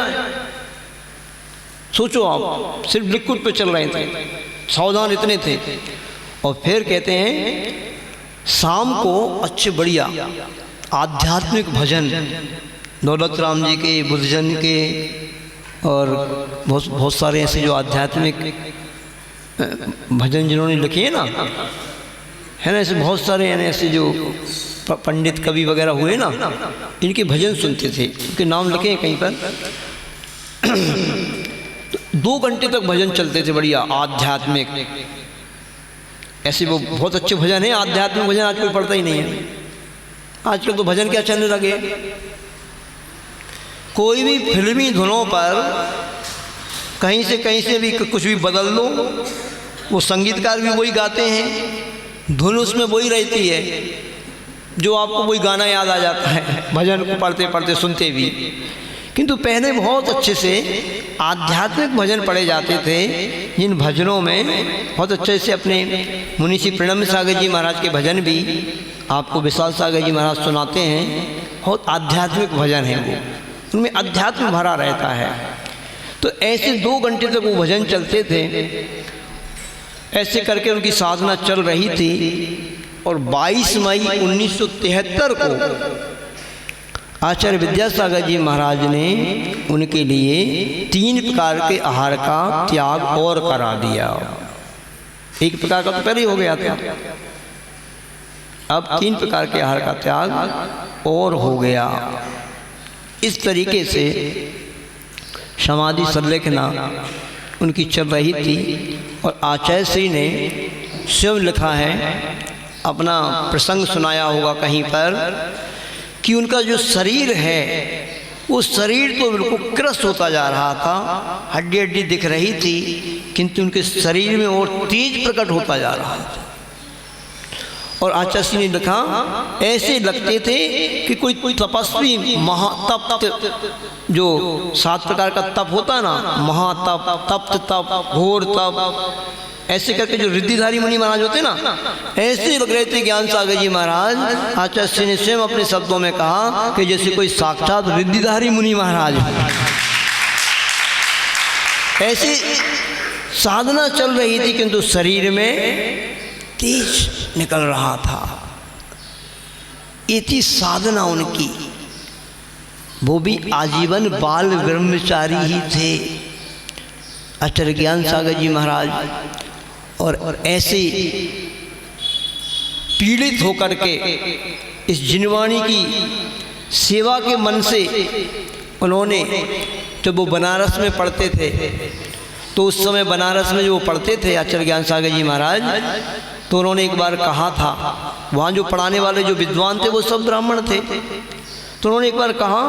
सोचो आप, सिर्फ लिक्विड पे चल रहे थे, सावधान इतने थे। और फिर कहते हैं शाम को अच्छे बढ़िया आध्यात्मिक भजन, दौलत राम जी के, बुद्धजन के, और बहुत सारे ऐसे जो आध्यात्मिक भजन जिन्होंने लिखे हैं ना, है ना, ऐसे बहुत सारे यानी ऐसे जो पंडित कवि वगैरह हुए ना, इनके भजन सुनते थे, उनके नाम लिखे हैं कहीं पर। तो 2 घंटे तक भजन चलते थे, बढ़िया आध्यात्मिक। ऐसे वो बहुत अच्छे भजन है, आध्यात्मिक भजन आजकल पढ़ता ही नहीं है। आजकल तो भजन क्या चलने लगे, कोई भी फिल्मी धुनों पर कहीं से भी कुछ भी बदल लो, वो संगीतकार भी वही गाते हैं, धुन उसमें वही रहती है, जो आपको वही गाना याद आ जाता है भजन को पढ़ते पढ़ते सुनते भी। किंतु पहले बहुत अच्छे से आध्यात्मिक भजन पढ़े जाते थे, जिन भजनों में बहुत अच्छे से अपने मुनीषी प्रणम्य सागर जी महाराज के भजन भी आपको विशाल सागर जी महाराज सुनाते हैं। बहुत आध्यात्मिक भजन है वो, उनमें अध्यात्म भरा रहता है। तो ऐसे 2 घंटे तक वो भजन चलते थे। ऐसे करके उनकी साधना चल रही थी और 22 मई 1973 को आचार्य विद्यासागर जी महाराज ने उनके लिए 3 प्रकार के आहार का त्याग और करा दिया। 1 प्रकार का तो पहले ही हो गया था, अब 3 प्रकार के आहार का त्याग और हो गया। इस तरीके से समाधि संलेखना उनकी चल रही थी। और आचार्य श्री ने स्वयं लिखा है, अपना प्रसंग सुनाया होगा कहीं पर, कि उनका जो शरीर है वो शरीर तो बिल्कुल क्रश होता जा रहा था, हड्डी हड्डी दिख रही थी, किंतु उनके शरीर में और तेज प्रकट होता जा रहा था। और आचार्य श्री ने लिखा, ऐसे लगते थे कि कोई तपस्वी महातप, जो 7 प्रकार का तप होता ना, महातप, तप्त तप, घोर तप, ऐसे करके जो रिद्धिधारी मुनि महाराज होते ना, ऐसे लग रहे थे ज्ञान सागर जी महाराज। आचार्य श्री ने स्वयं अपने शब्दों में कहा कि जैसे कोई साक्षात रिद्धिधारी मुनि महाराज हो। ऐसी साधना चल रही थी, किंतु शरीर में तेज निकल रहा था। ये थी साधना उनकी। वो भी आजीवन बाल ब्रह्मचारी ही थे आचार्य ज्ञान सागर जी महाराज। और ऐसे पीड़ित होकर के इस जिनवाणी की सेवा के मन से उन्होंने, जब वो बनारस में पढ़ते थे, तो उस समय बनारस में जो वो पढ़ते थे आचार्य ज्ञान सागर जी महाराज, तो उन्होंने एक बार कहा था, वहाँ जो पढ़ाने वाले जो विद्वान थे वो सब ब्राह्मण थे, तो उन्होंने एक बार कहा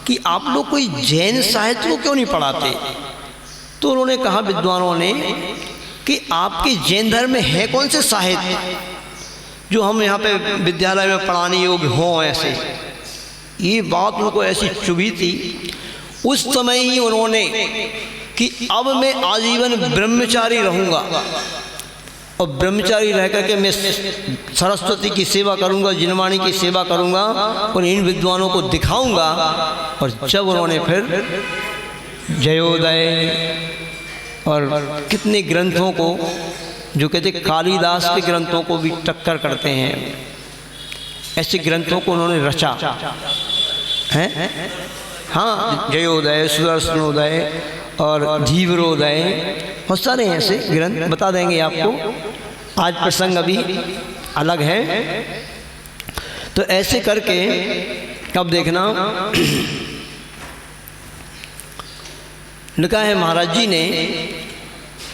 कि आप लोग कोई जैन साहित्य को क्यों नहीं पढ़ाते। तो उन्होंने कहा विद्वानों ने कि आपके जैन धर्म में है कौन से साहित्य जो हम यहाँ पे विद्यालय में पढ़ाने योग्य हों। ऐसे ये बात उनको ऐसी चुभी थी उस समय ही उन्होंने कि अब मैं आजीवन ब्रह्मचारी रहूँगा और ब्रह्मचारी रह करके मैं सरस्वती की सेवा करूँगा, जिनवाणी की सेवा करूँगा और इन विद्वानों को दिखाऊँगा। और जब उन्होंने फिर जयोदय और कितने ग्रंथों को, जो कहते कालिदास के ग्रंथों को भी टक्कर करते हैं, ऐसे ग्रंथों को उन्होंने रचा है। हाँ, जयोदय, सुदर्शनोदय और धीवरोदय, बहुत सारे ऐसे ग्रंथ बता देंगे आपको। आज प्रसंग अभी अलग है। तो ऐसे करके कब देखना लिखा है महाराज जी ने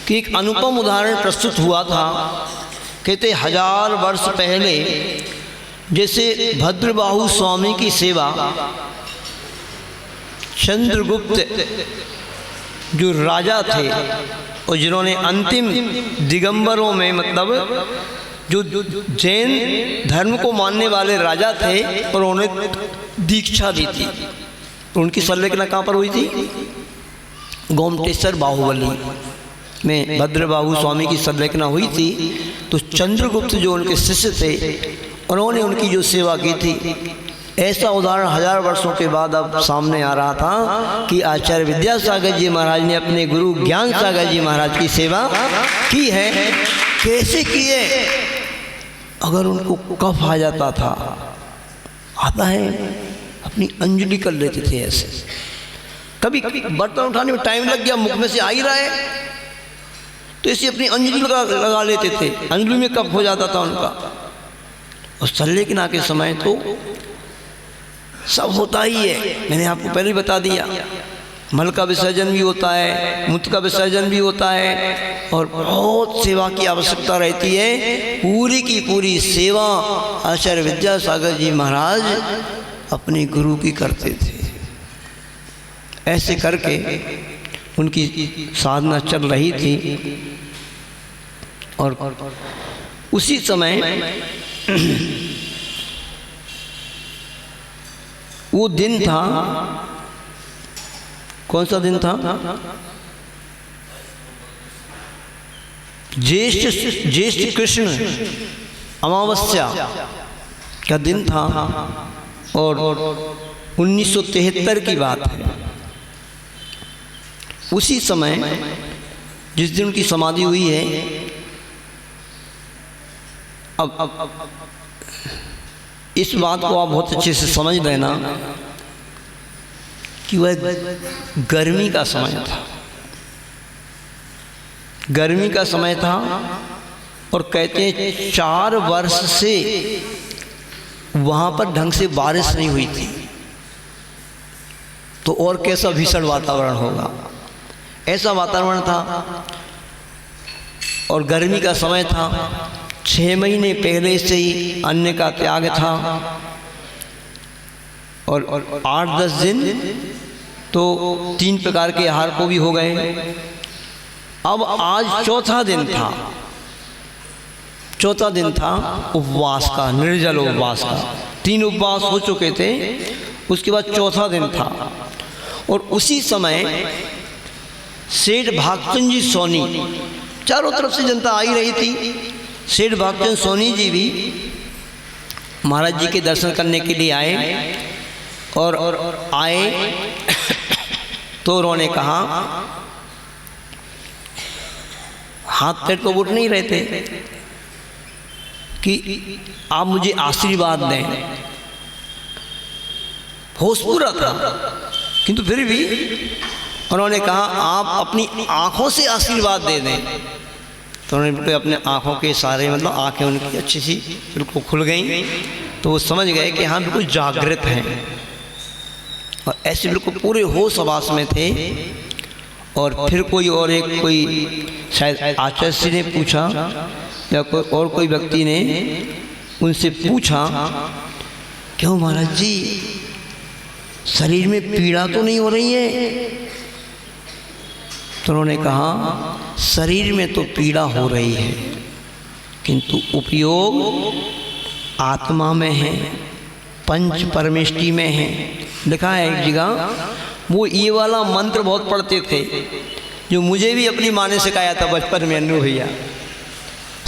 कि एक अनुपम उदाहरण प्रस्तुत हुआ था। कहते 1000 वर्ष पहले जैसे भद्रबाहु स्वामी की सेवा चंद्रगुप्त जो राजा थे और जिन्होंने अंतिम दिगंबरों में, मतलब जो जैन धर्म को मानने वाले राजा थे और उन्हें दीक्षा दी थी, तो उनकी संलेखना कहाँ पर हुई थी? गोमटेश्वर बाहुबली में भद्रबाहु स्वामी की संलेखना हुई थी। तो चंद्रगुप्त जो उनके शिष्य थे उन्होंने उनकी जो सेवा की थी, ऐसा उदाहरण 1000 वर्षों के बाद अब सामने आ रहा था कि आचार्य विद्यासागर जी महाराज ने अपने गुरु ज्ञान सागर जी महाराज की सेवा की है। कैसे की है? अगर उनको कफ आ जाता था, आता है, अपनी अंजलि कर लेते थे। ऐसे कभी बर्तन उठाने में टाइम लग गया, मुख में से आ ही रहा है, तो ऐसे अपनी अंजलि लगा लेते थे। अंजलि में कफ हो जाता था उनका। और संलेखना के समय तो सब होता ही है, मैंने आपको पहले ही बता दिया। मल का विसर्जन भी होता है, मूत्र का विसर्जन भी होता है और बहुत सेवा की आवश्यकता रहती है। पूरी की पूरी सेवा आचार्य विद्यासागर जी महाराज अपने गुरु की करते थे। ऐसे करके उनकी साधना चल रही थी। और उसी समय वो दिन था कौन सा दिन था? ज्येष्ठ कृष्ण अमावस्या का दिन था और 1973 की बात है। उसी समय जिस दिन उनकी समाधि हुई है, अब इस बात को आप बहुत अच्छे से समझ लेना कि वह गर्मी का समय था। गर्मी का समय था और कहते हैं 4 वर्ष से वहाँ पर ढंग से बारिश नहीं हुई थी, तो और कैसा भीषण वातावरण होगा। ऐसा वातावरण था और गर्मी का समय था। 6 महीने पहले से ही अन्न का त्याग था और 8-10 दिन तो 3 प्रकार के आहार को भी हो गए। अब आज चौथा दिन था उपवास का, निर्जल उपवास का। 3 उपवास हो चुके थे, उसके बाद चौथा दिन था। और उसी समय सेठ भागचंद जी सोनी, चारों तरफ से जनता आई रही थी। सेठ भागचंद सोनी जी भी महाराज जी के दर्शन करने के लिए आए और आए तो उन्होंने कहा, हाथ पैर तो उठ नहीं रहे थे कि आप मुझे आशीर्वाद दें। होश पूरा था, किंतु फिर भी उन्होंने कहा आप अपनी आंखों से आशीर्वाद दे दें। तो उन्होंने बिल्कुल अपने आंखों के सारे मतलब आंखें उनकी अच्छी सी बिल्कुल खुल गईं, तो वो समझ गए कि हाँ बिल्कुल जागृत हैं और ऐसे बिल्कुल पूरे होश आवास में थे। और फिर कोई शायद आचार्य जी ने पूछा या कोई व्यक्ति ने उनसे पूछा, क्यों महाराज जी शरीर में पीड़ा तो नहीं हो रही है? तो उन्होंने कहा शरीर में तो पीड़ा हो रही है, किंतु उपयोग आत्मा में है, पंच परमेष्टि में है। लिखा है एक जगह, वो ये वाला मंत्र बहुत पढ़ते थे जो मुझे भी अपनी माँ ने सिखाया था बचपन में, अन्नू भैया।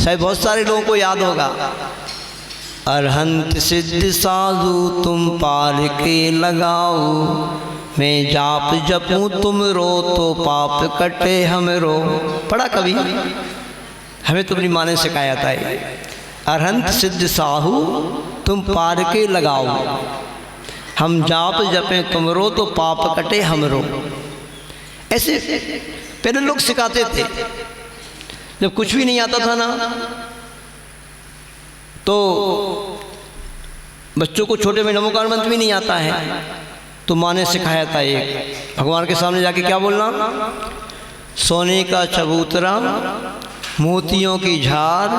शायद बहुत सारे लोगों को याद होगा। अरहंत सिद्ध साधु तुम पार के लगाओ, मैं जाप जपूं तुम रो तो पाप कटे हम रो। पढ़ा कभी? हमें तो अपनी माँ ने सिखाया था। अरहंत सिद्ध साहू तुम पार के लगाओ, हम जाप जपें तुम रो तो पाप कटे हम रो। ऐसे पहले लोग सिखाते थे। जब कुछ भी नहीं आता था ना, तो बच्चों को छोटे में नमोकार मंत्र भी नहीं आता है, तो माँ ने सिखाया था एक, भगवान के सामने जाके क्या बोलना, सोने का चबूतरा, मोतियों की झार,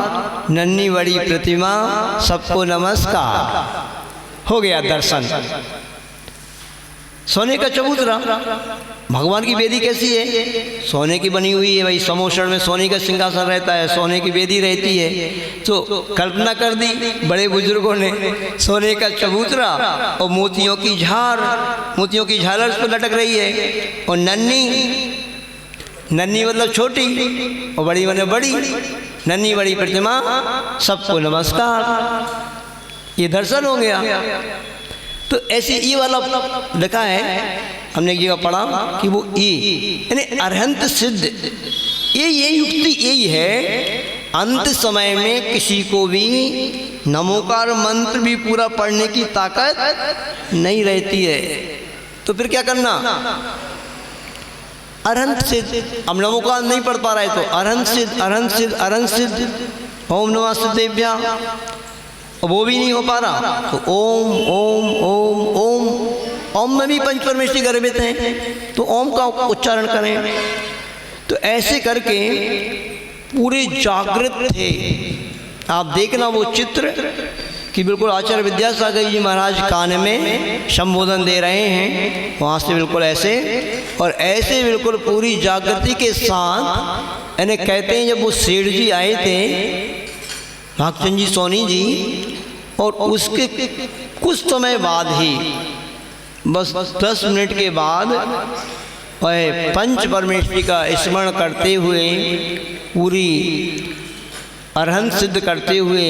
नन्ही बड़ी प्रतिमा, सबको नमस्कार। हो गया दर्शन। सोने का चबूतरा, भगवान की वेदी कैसी है? सोने की बनी हुई है भाई। समोषण में सोने का सिंहासन रहता है, सोने की वेदी रहती है। तो कल्पना कर दी बड़े बुजुर्गों ने, सोने का चबूतरा और मोतियों की झार, मोतियों की झालर उस पर लटक रही है। और नन्ही मतलब छोटी और बड़ी मतलब बड़ी, नन्ही बड़ी प्रतिमा, सबको नमस्कार। ये दर्शन हो गया। तो ऐसे ये वाला लिखा है, हमने एक जगह पढ़ा कि वो यानी अरहंत सिद्ध, ये युक्ति यही है। अंत समय में किसी को भी नमोकार मंत्र भी पूरा पढ़ने की ताकत नहीं रहती है, तो फिर क्या करना? अरहंत सिद्ध। अब नमोकार नहीं पढ़ पा रहे तो अरहंत सिद्ध, अरहंत सिद्ध, अरहंत सिद्ध, ओम नमः सिद्धेभ्यः। वो भी नहीं हो पा रहा तो ओम ओम ओम ओम। ओम में भी पंच परमेष्टि गर्भित हैं, तो ओम का उच्चारण करें। तो ऐसे करके पूरे जागृत थे। आप देखना वो चित्र कि बिल्कुल आचार्य विद्यासागर जी महाराज कान में संबोधन दे रहे हैं, वहाँ से बिल्कुल ऐसे, और ऐसे बिल्कुल पूरी जागृति के साथ। यानी कहते हैं जब वो सेठ जी आए थे, भागचंद जी सोनी जी, और उसके कुछ समय बाद ही, बस 10 मिनट के बाद वह पंच परमेश्वरी का स्मरण करते हुए पूरी अरहंत सिद्ध करते हुए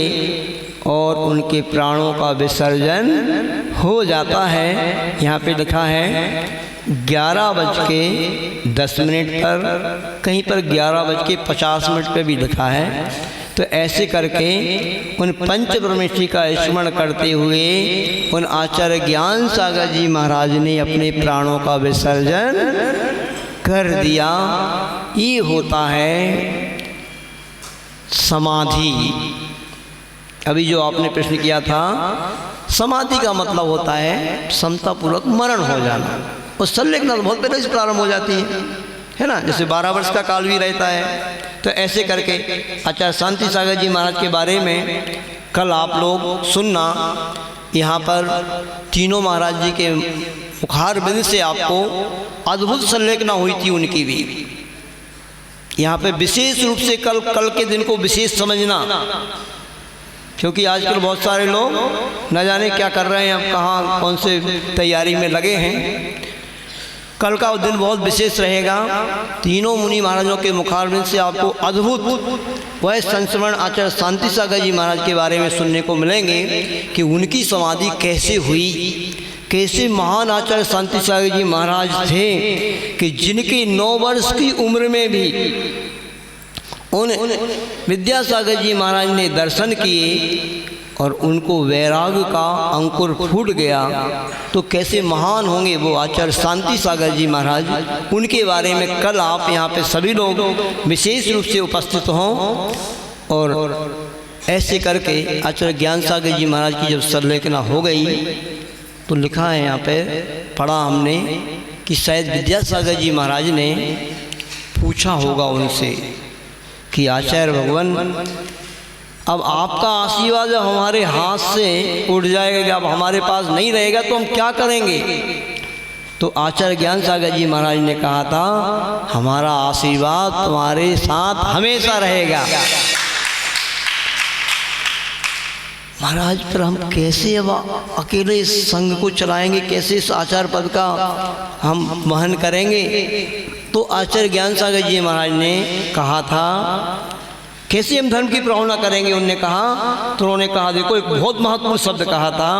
और उनके प्राणों का विसर्जन हो जाता है। यहाँ पे लिखा है 11:10 पर, कहीं पर 11:50 पर भी लिखा है। तो ऐसे करके उन पंच परमेश्वरी का स्मरण करते हुए उन आचार्य ज्ञान सागर जी महाराज ने अपने प्राणों का विसर्जन कर दिया। ये होता है समाधि। अभी जो आपने प्रश्न किया था, समाधि का मतलब होता है समतापूर्वक मरण हो जाना। और संलेखना बहुत पहले से प्रारंभ हो जाती है ना, जैसे 12 वर्ष का काल भी रहता है। तो ऐसे करके आचार्य शांति सागर जी महाराज के बारे में कल आप लोग सुनना। यहाँ पर तीनों महाराज जी के मुखार बिंद से आपको अद्भुत संलेखना हुई थी उनकी भी। यहाँ पे विशेष रूप से कल के दिन को विशेष समझना, क्योंकि आजकल बहुत सारे लोग न जाने क्या कर रहे हैं, अब कहाँ कौन से तैयारी में लगे हैं। कल का दिन बहुत विशेष रहेगा। तीनों मुनि महाराजों के मुखारबिंद से आपको अद्भुत वह संस्मरण आचार्य शांति सागर जी महाराज के बारे में सुनने को मिलेंगे कि उनकी समाधि कैसे हुई, कैसे महान आचार्य शांति सागर जी महाराज थे कि जिनकी 9 वर्ष की उम्र में भी उन विद्यासागर जी महाराज ने दर्शन किए और उनको वैराग्य का अंकुर फूट गया। तो कैसे महान होंगे वो आचार्य शांति सागर जी महाराज, उनके बारे में कल आप यहाँ पे सभी लोग विशेष रूप से उपस्थित हों। और ऐसे करके आचार्य ज्ञान सागर जी महाराज की जब संलेखना हो गई तो लिखा है यहाँ पे, पढ़ा हमने कि शायद विद्यासागर जी महाराज ने पूछा होगा उनसे कि आचार्य भगवान, अब आपका आशीर्वाद जब हमारे हाथ से उड़ जाएगा, जब हमारे पास नहीं रहेगा तो हम क्या करेंगे। तो आचार्य ज्ञान सागर जी महाराज ने कहा था, हमारा आशीर्वाद तुम्हारे साथ हमेशा रहेगा। महाराज पर हम कैसे अब अकेले इस संघ को चलाएंगे, कैसे इस आचार्य पद का हम वहन करेंगे। तो आचार्य ज्ञान सागर जी महाराज ने कहा था, कैसे हम धर्म की प्रभावना करेंगे। उन्होंने कहा, तो उन्होंने कहा, देखो एक बहुत महत्वपूर्ण शब्द कहा था,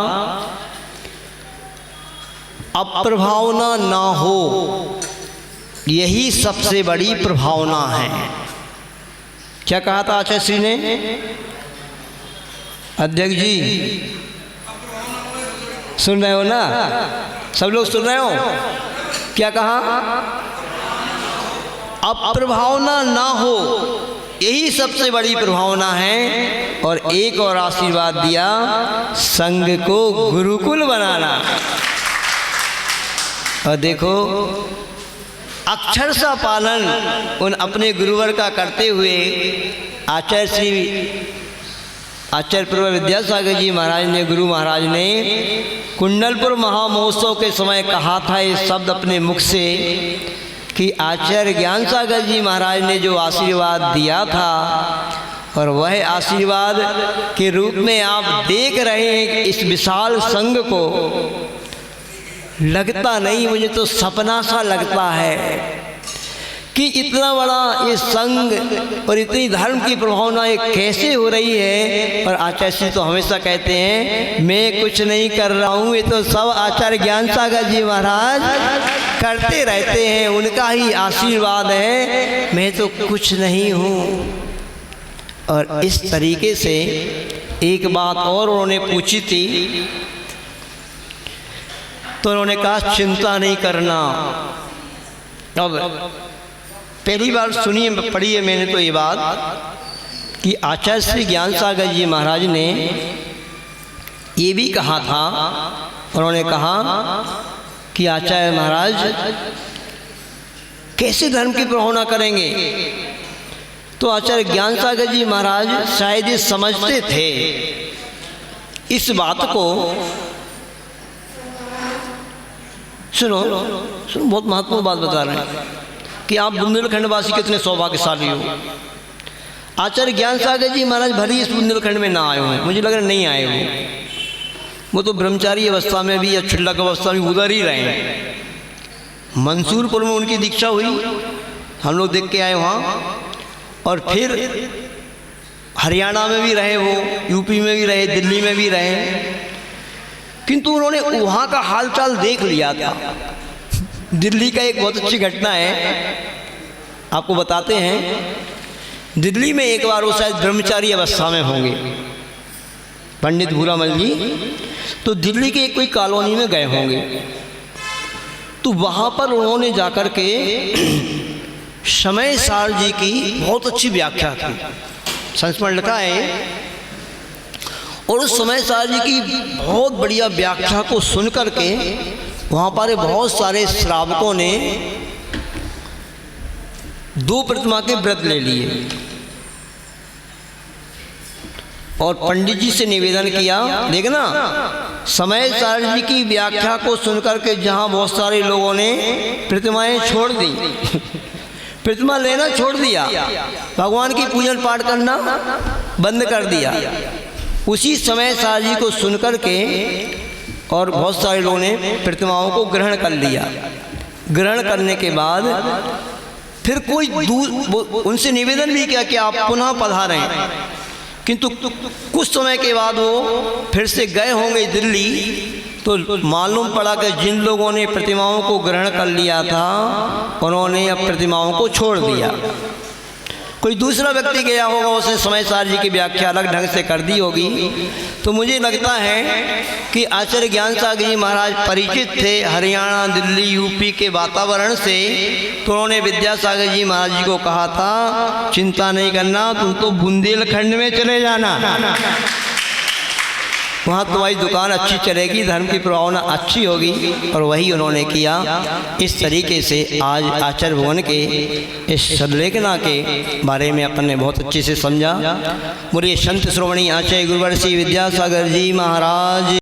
अप्रभावना ना हो, यही सबसे बड़ी प्रभावना है। क्या कहा था आचार्य श्री ने? अध्यक्ष जी सुन रहे हो ना, सब लोग सुन रहे हो? क्या कहा? अप्रभावना ना हो, यही सबसे बड़ी प्रभावना है। और एक और आशीर्वाद दिया, संघ को गुरुकुल बनाना। और देखो अक्षरशः पालन उन अपने गुरुवर का करते हुए आचार्य श्री आचार्य प्रभु विद्यासागर जी महाराज ने, गुरु महाराज ने कुंडलपुर महामहोत्सव के समय कहा था ये शब्द अपने मुख से कि आचार्य ज्ञान सागर जी महाराज ने जो आशीर्वाद दिया था और वह आशीर्वाद के रूप में आप देख रहे हैं कि इस विशाल संघ को, लगता नहीं, मुझे तो सपना सा लगता है कि इतना बड़ा ये संघ और इतनी धर्म की प्रभावना ये कैसे हो रही है। और आचार्य श्री तो हमेशा कहते हैं, मैं कुछ नहीं कर रहा हूँ, ये तो सब आचार्य ज्ञान सागर जी महाराज करते रहते हैं, उनका ही आशीर्वाद है, मैं तो कुछ नहीं हूँ। और इस तरीके से एक बात और उन्होंने पूछी थी, तो उन्होंने कहा चिंता नहीं करना। अब पहली बार सुनिए, पढ़ी है मैंने तो ये बात कि आचार्य श्री ज्ञान सागर जी महाराज ने ये भी कहा था, उन्होंने कहा कि आचार्य महाराज कैसे धर्म की प्रभावना करेंगे। तो आचार्य ज्ञान सागर जी महाराज शायद ये समझते थे इस बात को। सुनो सुनो, बहुत महत्वपूर्ण बात बता रहे हैं कि आप बुंदेलखंडवासी कितने सौभाग्यशाली हो। आचार्य ज्ञान सागर जी महाराज भली इस बुंदेलखंड में ना आए हुए, मुझे लग रहा नहीं आए वो तो ब्रह्मचारी अवस्था में भी या क्षुल्लक अवस्था में उधर ही रहे हैं। मंसूरपुर में उनकी दीक्षा हुई, हम लोग देख के आए वहाँ। और फिर हरियाणा में भी रहे वो, यूपी में भी रहे, दिल्ली में भी रहे, किंतु उन्होंने वहाँ का हालचाल देख लिया था। दिल्ली का एक बहुत अच्छी घटना है, आपको बताते हैं। दिल्ली में एक बार वो शायद ब्रह्मचारी अवस्था में होंगे पंडित भूरामल जी, तो दिल्ली के कोई कॉलोनी में गए होंगे। तो वहाँ पर उन्होंने जाकर के समय सार जी की बहुत अच्छी व्याख्या की, संस्मरण लिखा है। और उस समय सार जी की बहुत बढ़िया व्याख्या को सुन करके वहाँ पर बहुत सारे श्रावकों ने 2 प्रतिमा के व्रत ले लिए और पंडित जी से निवेदन किया। देखना, समय सार जी की व्याख्या को सुनकर के जहाँ बहुत सारे लोगों ने प्रतिमाएं छोड़ दी, प्रतिमा लेना छोड़ दिया, भगवान की पूजन पाठ करना बंद कर दिया, उसी समय सार जी को सुनकर के और बहुत सारे लोगों ने प्रतिमाओं को ग्रहण कर लिया। ग्रहण करने के बाद फिर कोई उनसे निवेदन भी किया कि आप पुनः पधारें, किंतु कुछ समय के बाद वो फिर से गए होंगे दिल्ली, तो मालूम पड़ा कि जिन लोगों ने प्रतिमाओं को ग्रहण कर लिया था उन्होंने अब प्रतिमाओं को छोड़ दिया। कोई दूसरा व्यक्ति गया होगा, उसने समय सार जी की व्याख्या अलग ढंग से कर दी होगी। तो मुझे लगता है कि आचार्य ज्ञान सागर जी महाराज परिचित थे हरियाणा, दिल्ली, यूपी के वातावरण से, तो उन्होंने विद्यासागर जी महाराज जी को कहा था, चिंता नहीं करना, तुम तो बुंदेलखंड में चले जाना, वहाँ तुम्हारी दुकान अच्छी चलेगी, धर्म की प्रभावना अच्छी होगी। और वही उन्होंने किया। इस तरीके से आज आचार्य भवन के इस सल्लेखना के बारे में अपन ने बहुत अच्छे से समझा। मुझे संत श्रोमणी आचार्य गुरुवर श्री विद्यासागर जी महाराज